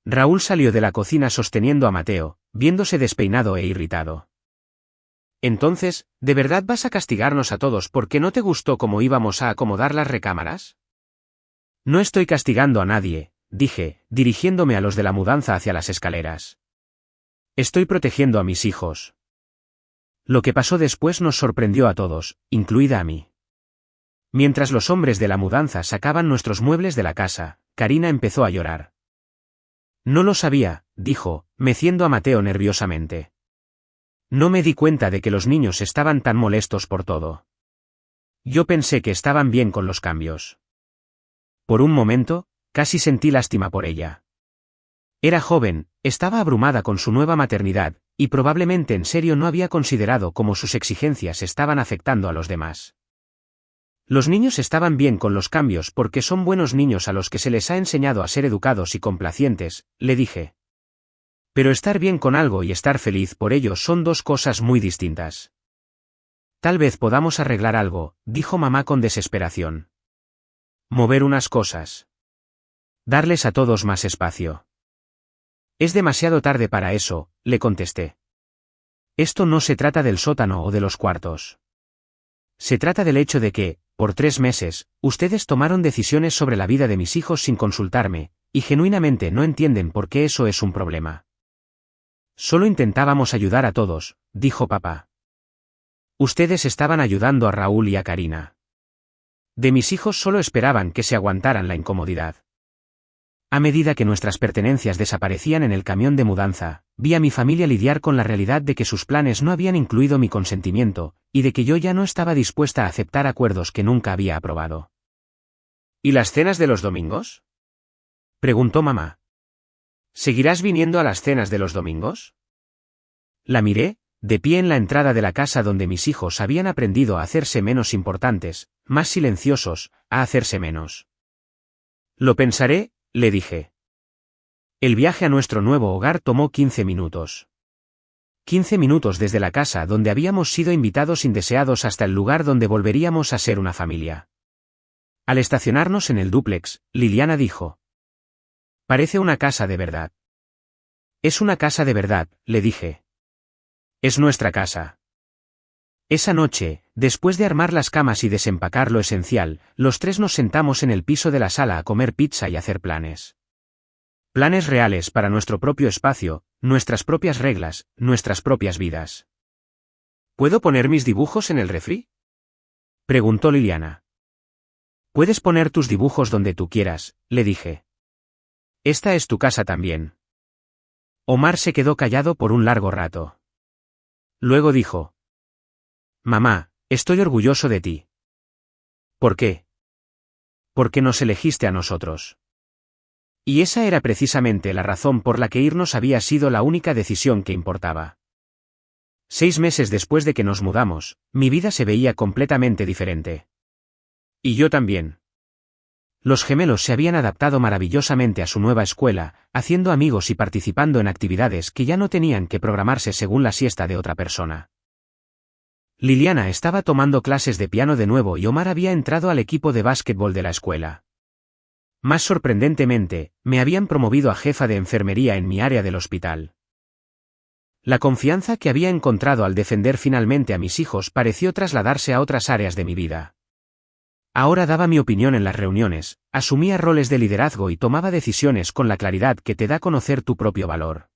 Raúl salió de la cocina sosteniendo a Mateo, viéndose despeinado e irritado. Entonces, ¿de verdad vas a castigarnos a todos porque no te gustó cómo íbamos a acomodar las recámaras? No estoy castigando a nadie, dije, dirigiéndome a los de la mudanza hacia las escaleras. Estoy protegiendo a mis hijos. Lo que pasó después nos sorprendió a todos, incluida a mí. Mientras los hombres de la mudanza sacaban nuestros muebles de la casa, Karina empezó a llorar. No lo sabía, dijo, meciendo a Mateo nerviosamente. No me di cuenta de que los niños estaban tan molestos por todo. Yo pensé que estaban bien con los cambios. Por un momento, casi sentí lástima por ella. Era joven, estaba abrumada con su nueva maternidad, y probablemente en serio no había considerado cómo sus exigencias estaban afectando a los demás. Los niños estaban bien con los cambios porque son buenos niños a los que se les ha enseñado a ser educados y complacientes, le dije. Pero estar bien con algo y estar feliz por ello son dos cosas muy distintas. Tal vez podamos arreglar algo, dijo mamá con desesperación. Mover unas cosas. Darles a todos más espacio. Es demasiado tarde para eso, le contesté. Esto no se trata del sótano o de los cuartos. Se trata del hecho de que, por 3 meses, ustedes tomaron decisiones sobre la vida de mis hijos sin consultarme, y genuinamente no entienden por qué eso es un problema. Solo intentábamos ayudar a todos, dijo papá. Ustedes estaban ayudando a Raúl y a Karina. De mis hijos solo esperaban que se aguantaran la incomodidad. A medida que nuestras pertenencias desaparecían en el camión de mudanza, vi a mi familia lidiar con la realidad de que sus planes no habían incluido mi consentimiento, y de que yo ya no estaba dispuesta a aceptar acuerdos que nunca había aprobado. ¿Y las cenas de los domingos?, preguntó mamá. ¿Seguirás viniendo a las cenas de los domingos? La miré, de pie en la entrada de la casa donde mis hijos habían aprendido a hacerse menos importantes, más silenciosos, a hacerse menos. Lo pensaré, le dije. El viaje a nuestro nuevo hogar tomó 15 minutos. 15 minutos desde la casa donde habíamos sido invitados indeseados hasta el lugar donde volveríamos a ser una familia. Al estacionarnos en el dúplex, Liliana dijo. Parece una casa de verdad. Es una casa de verdad, le dije. Es nuestra casa. Esa noche, después de armar las camas y desempacar lo esencial, los 3 nos sentamos en el piso de la sala a comer pizza y hacer planes. Planes reales para nuestro propio espacio, nuestras propias reglas, nuestras propias vidas. ¿Puedo poner mis dibujos en el refri?, preguntó Liliana. Puedes poner tus dibujos donde tú quieras, le dije. Esta es tu casa también. Omar se quedó callado por un largo rato. Luego dijo. Mamá, estoy orgulloso de ti. ¿Por qué? Porque nos elegiste a nosotros. Y esa era precisamente la razón por la que irnos había sido la única decisión que importaba. 6 meses después de que nos mudamos, mi vida se veía completamente diferente. Y yo también. Los gemelos se habían adaptado maravillosamente a su nueva escuela, haciendo amigos y participando en actividades que ya no tenían que programarse según la siesta de otra persona. Liliana estaba tomando clases de piano de nuevo y Omar había entrado al equipo de básquetbol de la escuela. Más sorprendentemente, me habían promovido a jefa de enfermería en mi área del hospital. La confianza que había encontrado al defender finalmente a mis hijos pareció trasladarse a otras áreas de mi vida. Ahora daba mi opinión en las reuniones, asumía roles de liderazgo y tomaba decisiones con la claridad que te da conocer tu propio valor.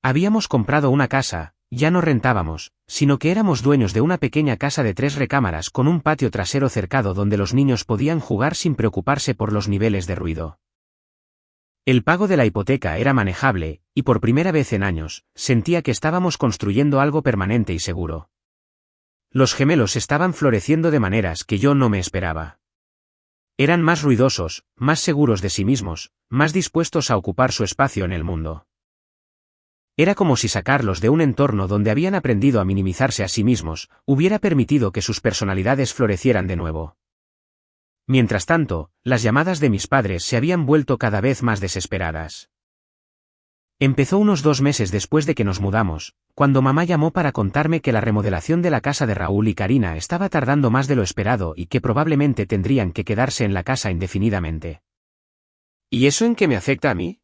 Habíamos comprado una casa, ya no rentábamos, sino que éramos dueños de una pequeña casa de 3 recámaras con un patio trasero cercado donde los niños podían jugar sin preocuparse por los niveles de ruido. El pago de la hipoteca era manejable, y por primera vez en años, sentía que estábamos construyendo algo permanente y seguro. Los gemelos estaban floreciendo de maneras que yo no me esperaba. Eran más ruidosos, más seguros de sí mismos, más dispuestos a ocupar su espacio en el mundo. Era como si sacarlos de un entorno donde habían aprendido a minimizarse a sí mismos, hubiera permitido que sus personalidades florecieran de nuevo. Mientras tanto, las llamadas de mis padres se habían vuelto cada vez más desesperadas. Empezó unos 2 meses después de que nos mudamos, cuando mamá llamó para contarme que la remodelación de la casa de Raúl y Karina estaba tardando más de lo esperado y que probablemente tendrían que quedarse en la casa indefinidamente. ¿Y eso en qué me afecta a mí?,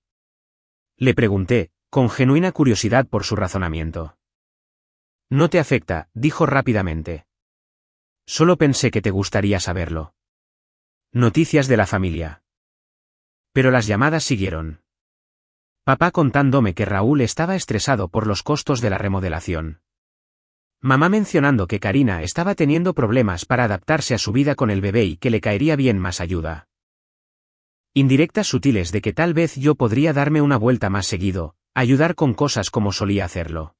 le pregunté, con genuina curiosidad por su razonamiento. No te afecta, dijo rápidamente. Solo pensé que te gustaría saberlo. Noticias de la familia. Pero las llamadas siguieron. Papá contándome que Raúl estaba estresado por los costos de la remodelación. Mamá mencionando que Karina estaba teniendo problemas para adaptarse a su vida con el bebé y que le caería bien más ayuda. Indirectas sutiles de que tal vez yo podría darme una vuelta más seguido, ayudar con cosas como solía hacerlo.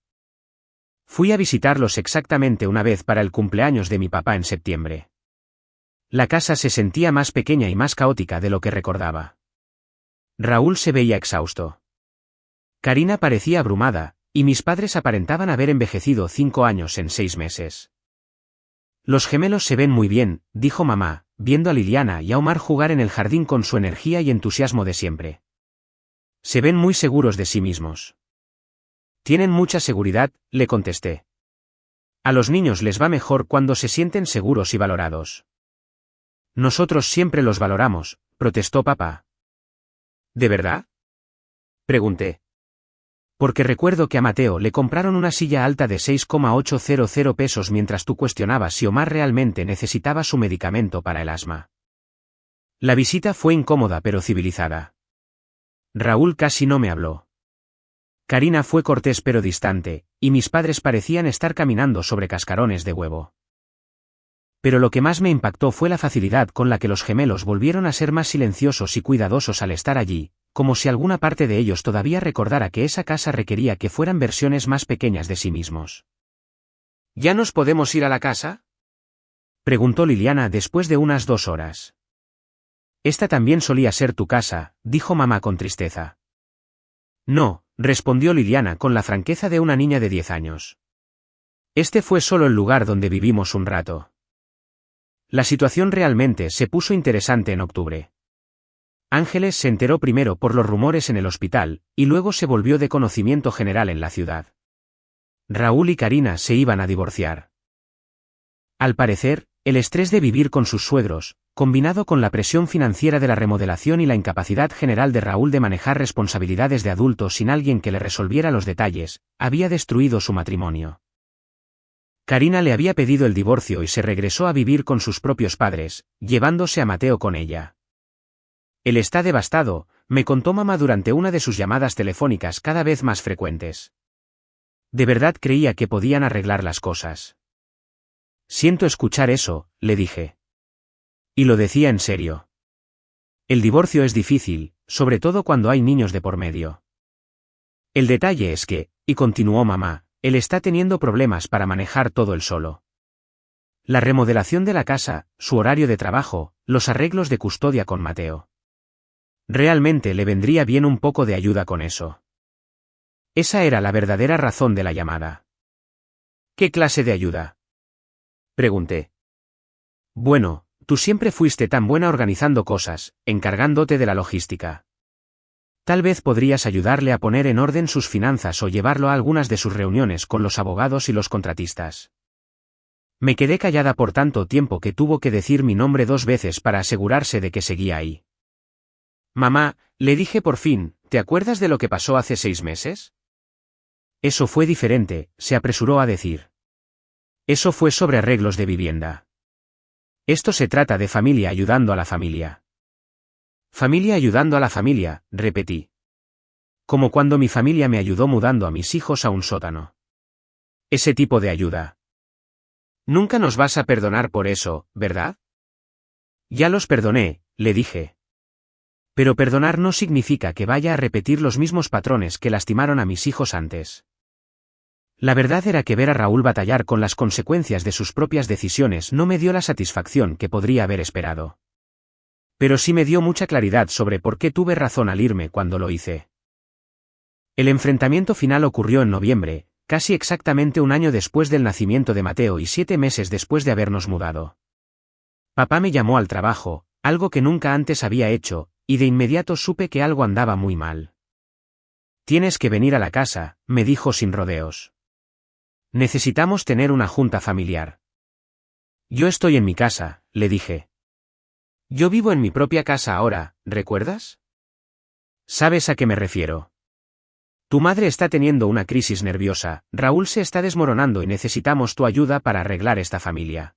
Fui a visitarlos exactamente una vez para el cumpleaños de mi papá en septiembre. La casa se sentía más pequeña y más caótica de lo que recordaba. Raúl se veía exhausto. Karina parecía abrumada, y mis padres aparentaban haber envejecido 5 años en 6 meses. Los gemelos se ven muy bien, dijo mamá, viendo a Liliana y a Omar jugar en el jardín con su energía y entusiasmo de siempre. Se ven muy seguros de sí mismos. Tienen mucha seguridad, le contesté. A los niños les va mejor cuando se sienten seguros y valorados. Nosotros siempre los valoramos, protestó papá. ¿De verdad?, pregunté. Porque recuerdo que a Mateo le compraron una silla alta de 6,800 pesos mientras tú cuestionabas si Omar realmente necesitaba su medicamento para el asma. La visita fue incómoda pero civilizada. Raúl casi no me habló. Karina fue cortés pero distante, y mis padres parecían estar caminando sobre cascarones de huevo. Pero lo que más me impactó fue la facilidad con la que los gemelos volvieron a ser más silenciosos y cuidadosos al estar allí, como si alguna parte de ellos todavía recordara que esa casa requería que fueran versiones más pequeñas de sí mismos. ¿Ya nos podemos ir a la casa?, preguntó Liliana después de unas 2 horas. Esta también solía ser tu casa, dijo mamá con tristeza. No, respondió Liliana con la franqueza de una niña de 10 años. Este fue solo el lugar donde vivimos un rato. La situación realmente se puso interesante en octubre. Ángeles se enteró primero por los rumores en el hospital, y luego se volvió de conocimiento general en la ciudad. Raúl y Karina se iban a divorciar. Al parecer, el estrés de vivir con sus suegros, combinado con la presión financiera de la remodelación y la incapacidad general de Raúl de manejar responsabilidades de adulto sin alguien que le resolviera los detalles, había destruido su matrimonio. Karina le había pedido el divorcio y se regresó a vivir con sus propios padres, llevándose a Mateo con ella. Él está devastado, me contó mamá durante una de sus llamadas telefónicas cada vez más frecuentes. De verdad creía que podían arreglar las cosas. Siento escuchar eso, le dije. Y lo decía en serio. El divorcio es difícil, sobre todo cuando hay niños de por medio. El detalle es que, y continuó mamá, él está teniendo problemas para manejar todo él solo. La remodelación de la casa, su horario de trabajo, los arreglos de custodia con Mateo. Realmente le vendría bien un poco de ayuda con eso. Esa era la verdadera razón de la llamada. ¿Qué clase de ayuda?, pregunté. Bueno, tú siempre fuiste tan buena organizando cosas, encargándote de la logística. Tal vez podrías ayudarle a poner en orden sus finanzas o llevarlo a algunas de sus reuniones con los abogados y los contratistas. Me quedé callada por tanto tiempo que tuvo que decir mi nombre 2 veces para asegurarse de que seguía ahí. Mamá, le dije por fin, ¿te acuerdas de lo que pasó hace 6 meses? Eso fue diferente, se apresuró a decir. Eso fue sobre arreglos de vivienda. Esto se trata de familia ayudando a la familia. Familia ayudando a la familia, repetí. Como cuando mi familia me ayudó mudando a mis hijos a un sótano. Ese tipo de ayuda. Nunca nos vas a perdonar por eso, ¿verdad? Ya los perdoné, le dije. Pero perdonar no significa que vaya a repetir los mismos patrones que lastimaron a mis hijos antes. La verdad era que ver a Raúl batallar con las consecuencias de sus propias decisiones no me dio la satisfacción que podría haber esperado. Pero sí me dio mucha claridad sobre por qué tuve razón al irme cuando lo hice. El enfrentamiento final ocurrió en noviembre, casi exactamente un año después del nacimiento de Mateo y 7 meses después de habernos mudado. Papá me llamó al trabajo, algo que nunca antes había hecho, y de inmediato supe que algo andaba muy mal. Tienes que venir a la casa, me dijo sin rodeos. Necesitamos tener una junta familiar. Yo estoy en mi casa, le dije. Yo vivo en mi propia casa ahora, ¿recuerdas? ¿Sabes a qué me refiero? Tu madre está teniendo una crisis nerviosa, Raúl se está desmoronando y necesitamos tu ayuda para arreglar esta familia.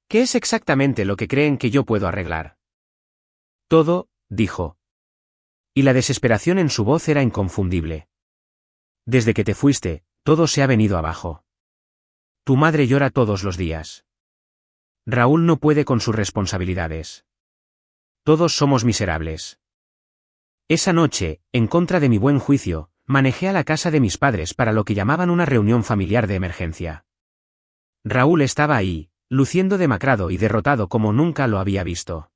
¿Qué es exactamente lo que creen que yo puedo arreglar? Todo, dijo. Y la desesperación en su voz era inconfundible. Desde que te fuiste, todo se ha venido abajo. Tu madre llora todos los días. Raúl no puede con sus responsabilidades. Todos somos miserables. Esa noche, en contra de mi buen juicio, manejé a la casa de mis padres para lo que llamaban una reunión familiar de emergencia. Raúl estaba ahí, luciendo demacrado y derrotado como nunca lo había visto.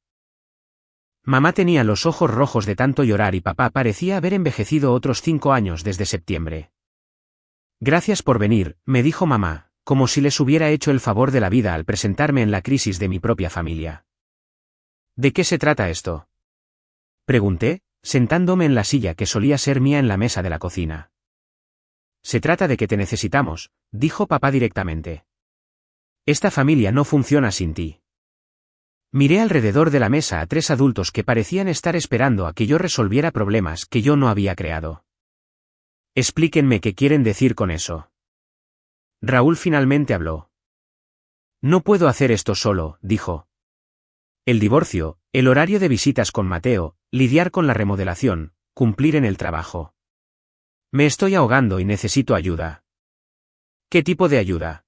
Mamá tenía los ojos rojos de tanto llorar y papá parecía haber envejecido otros 5 años desde septiembre. Gracias por venir, me dijo mamá, como si les hubiera hecho el favor de la vida al presentarme en la crisis de mi propia familia. ¿De qué se trata esto? Pregunté, sentándome en la silla que solía ser mía en la mesa de la cocina. Se trata de que te necesitamos, dijo papá directamente. Esta familia no funciona sin ti. Miré alrededor de la mesa a 3 adultos que parecían estar esperando a que yo resolviera problemas que yo no había creado. Explíquenme qué quieren decir con eso. Raúl finalmente habló. No puedo hacer esto solo, dijo. El divorcio, el horario de visitas con Mateo, lidiar con la remodelación, cumplir en el trabajo. Me estoy ahogando y necesito ayuda. ¿Qué tipo de ayuda?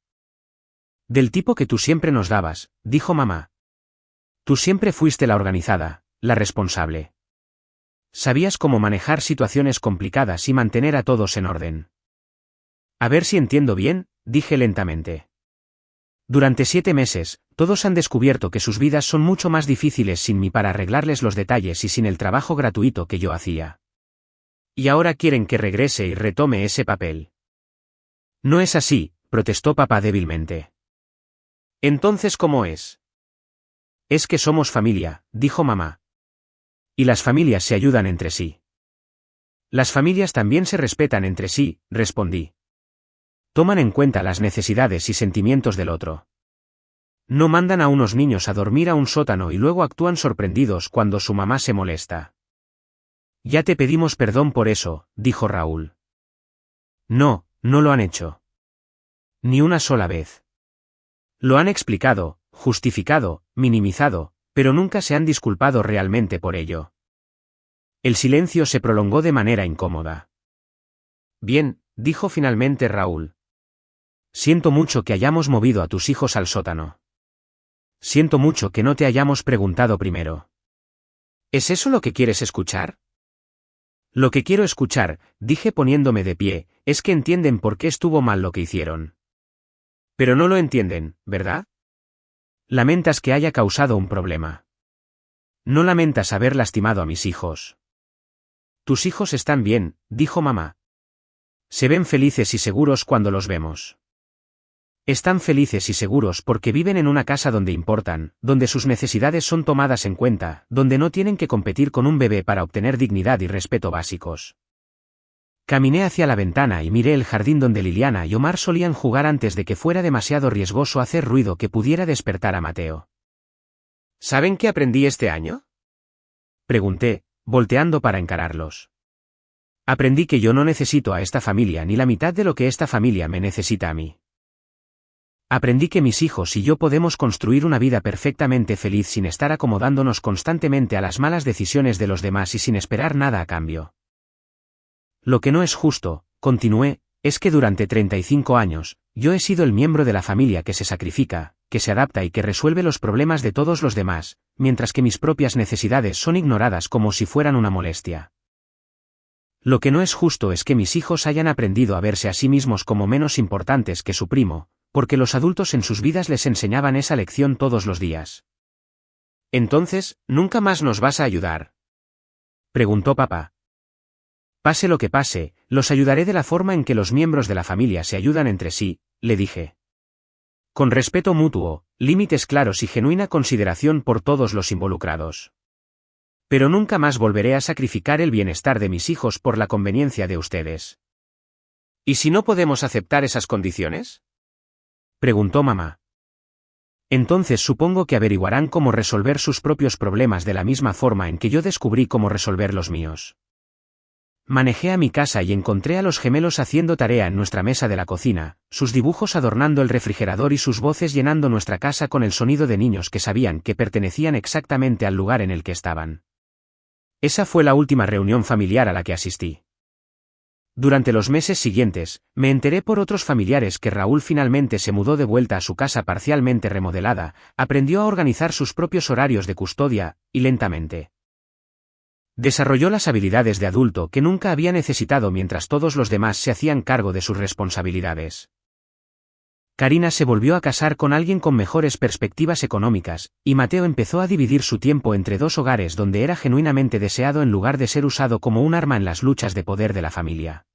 Del tipo que tú siempre nos dabas, dijo mamá. Tú siempre fuiste la organizada, la responsable. Sabías cómo manejar situaciones complicadas y mantener a todos en orden. A ver si entiendo bien, dije lentamente. Durante 7 meses, todos han descubierto que sus vidas son mucho más difíciles sin mí para arreglarles los detalles y sin el trabajo gratuito que yo hacía. Y ahora quieren que regrese y retome ese papel. No es así, protestó papá débilmente. Entonces, ¿cómo es? Es que somos familia, dijo mamá. Y las familias se ayudan entre sí. Las familias también se respetan entre sí, respondí. Toman en cuenta las necesidades y sentimientos del otro. No mandan a unos niños a dormir a un sótano y luego actúan sorprendidos cuando su mamá se molesta. Ya te pedimos perdón por eso, dijo Raúl. No, no lo han hecho. Ni una sola vez. Lo han explicado, justificado, minimizado, pero nunca se han disculpado realmente por ello. El silencio se prolongó de manera incómoda. Bien, dijo finalmente Raúl. Siento mucho que hayamos movido a tus hijos al sótano. Siento mucho que no te hayamos preguntado primero. ¿Es eso lo que quieres escuchar? Lo que quiero escuchar, dije poniéndome de pie, es que entienden por qué estuvo mal lo que hicieron. Pero no lo entienden, ¿verdad? Lamentas que haya causado un problema. No lamentas haber lastimado a mis hijos. Tus hijos están bien, dijo mamá. Se ven felices y seguros cuando los vemos. Están felices y seguros porque viven en una casa donde importan, donde sus necesidades son tomadas en cuenta, donde no tienen que competir con un bebé para obtener dignidad y respeto básicos. Caminé hacia la ventana y miré el jardín donde Liliana y Omar solían jugar antes de que fuera demasiado riesgoso hacer ruido que pudiera despertar a Mateo. ¿Saben qué aprendí este año? Pregunté, volteando para encararlos. Aprendí que yo no necesito a esta familia ni la mitad de lo que esta familia me necesita a mí. Aprendí que mis hijos y yo podemos construir una vida perfectamente feliz sin estar acomodándonos constantemente a las malas decisiones de los demás y sin esperar nada a cambio. Lo que no es justo, continué, es que durante 35 años, yo he sido el miembro de la familia que se sacrifica, que se adapta y que resuelve los problemas de todos los demás, mientras que mis propias necesidades son ignoradas como si fueran una molestia. Lo que no es justo es que mis hijos hayan aprendido a verse a sí mismos como menos importantes que su primo, porque los adultos en sus vidas les enseñaban esa lección todos los días. «Entonces, ¿nunca más nos vas a ayudar?», preguntó papá. «Pase lo que pase, los ayudaré de la forma en que los miembros de la familia se ayudan entre sí», le dije. «Con respeto mutuo, límites claros y genuina consideración por todos los involucrados. Pero nunca más volveré a sacrificar el bienestar de mis hijos por la conveniencia de ustedes». «¿Y si no podemos aceptar esas condiciones?», preguntó mamá. «Entonces supongo que averiguarán cómo resolver sus propios problemas de la misma forma en que yo descubrí cómo resolver los míos». Manejé a mi casa y encontré a los gemelos haciendo tarea en nuestra mesa de la cocina, sus dibujos adornando el refrigerador y sus voces llenando nuestra casa con el sonido de niños que sabían que pertenecían exactamente al lugar en el que estaban. Esa fue la última reunión familiar a la que asistí. Durante los meses siguientes, me enteré por otros familiares que Raúl finalmente se mudó de vuelta a su casa parcialmente remodelada, aprendió a organizar sus propios horarios de custodia, y lentamente desarrolló las habilidades de adulto que nunca había necesitado mientras todos los demás se hacían cargo de sus responsabilidades. Karina se volvió a casar con alguien con mejores perspectivas económicas, y Mateo empezó a dividir su tiempo entre dos hogares donde era genuinamente deseado en lugar de ser usado como un arma en las luchas de poder de la familia.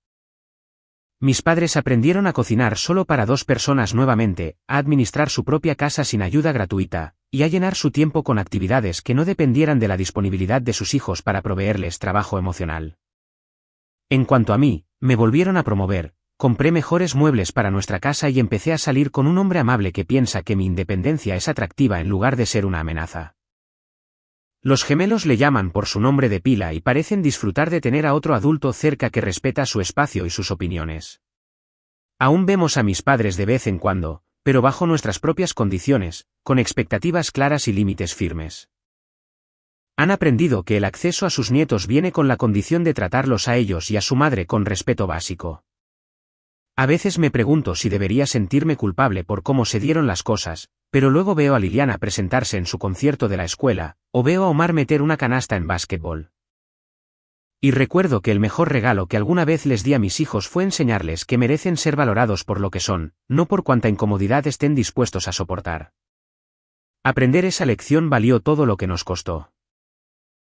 Mis padres aprendieron a cocinar solo para 2 personas nuevamente, a administrar su propia casa sin ayuda gratuita, y a llenar su tiempo con actividades que no dependieran de la disponibilidad de sus hijos para proveerles trabajo emocional. En cuanto a mí, me volvieron a promover, compré mejores muebles para nuestra casa y empecé a salir con un hombre amable que piensa que mi independencia es atractiva en lugar de ser una amenaza. Los gemelos le llaman por su nombre de pila y parecen disfrutar de tener a otro adulto cerca que respeta su espacio y sus opiniones. Aún vemos a mis padres de vez en cuando, pero bajo nuestras propias condiciones, con expectativas claras y límites firmes. Han aprendido que el acceso a sus nietos viene con la condición de tratarlos a ellos y a su madre con respeto básico. A veces me pregunto si debería sentirme culpable por cómo se dieron las cosas, pero luego veo a Liliana presentarse en su concierto de la escuela, o veo a Omar meter una canasta en básquetbol. Y recuerdo que el mejor regalo que alguna vez les di a mis hijos fue enseñarles que merecen ser valorados por lo que son, no por cuanta incomodidad estén dispuestos a soportar. Aprender esa lección valió todo lo que nos costó.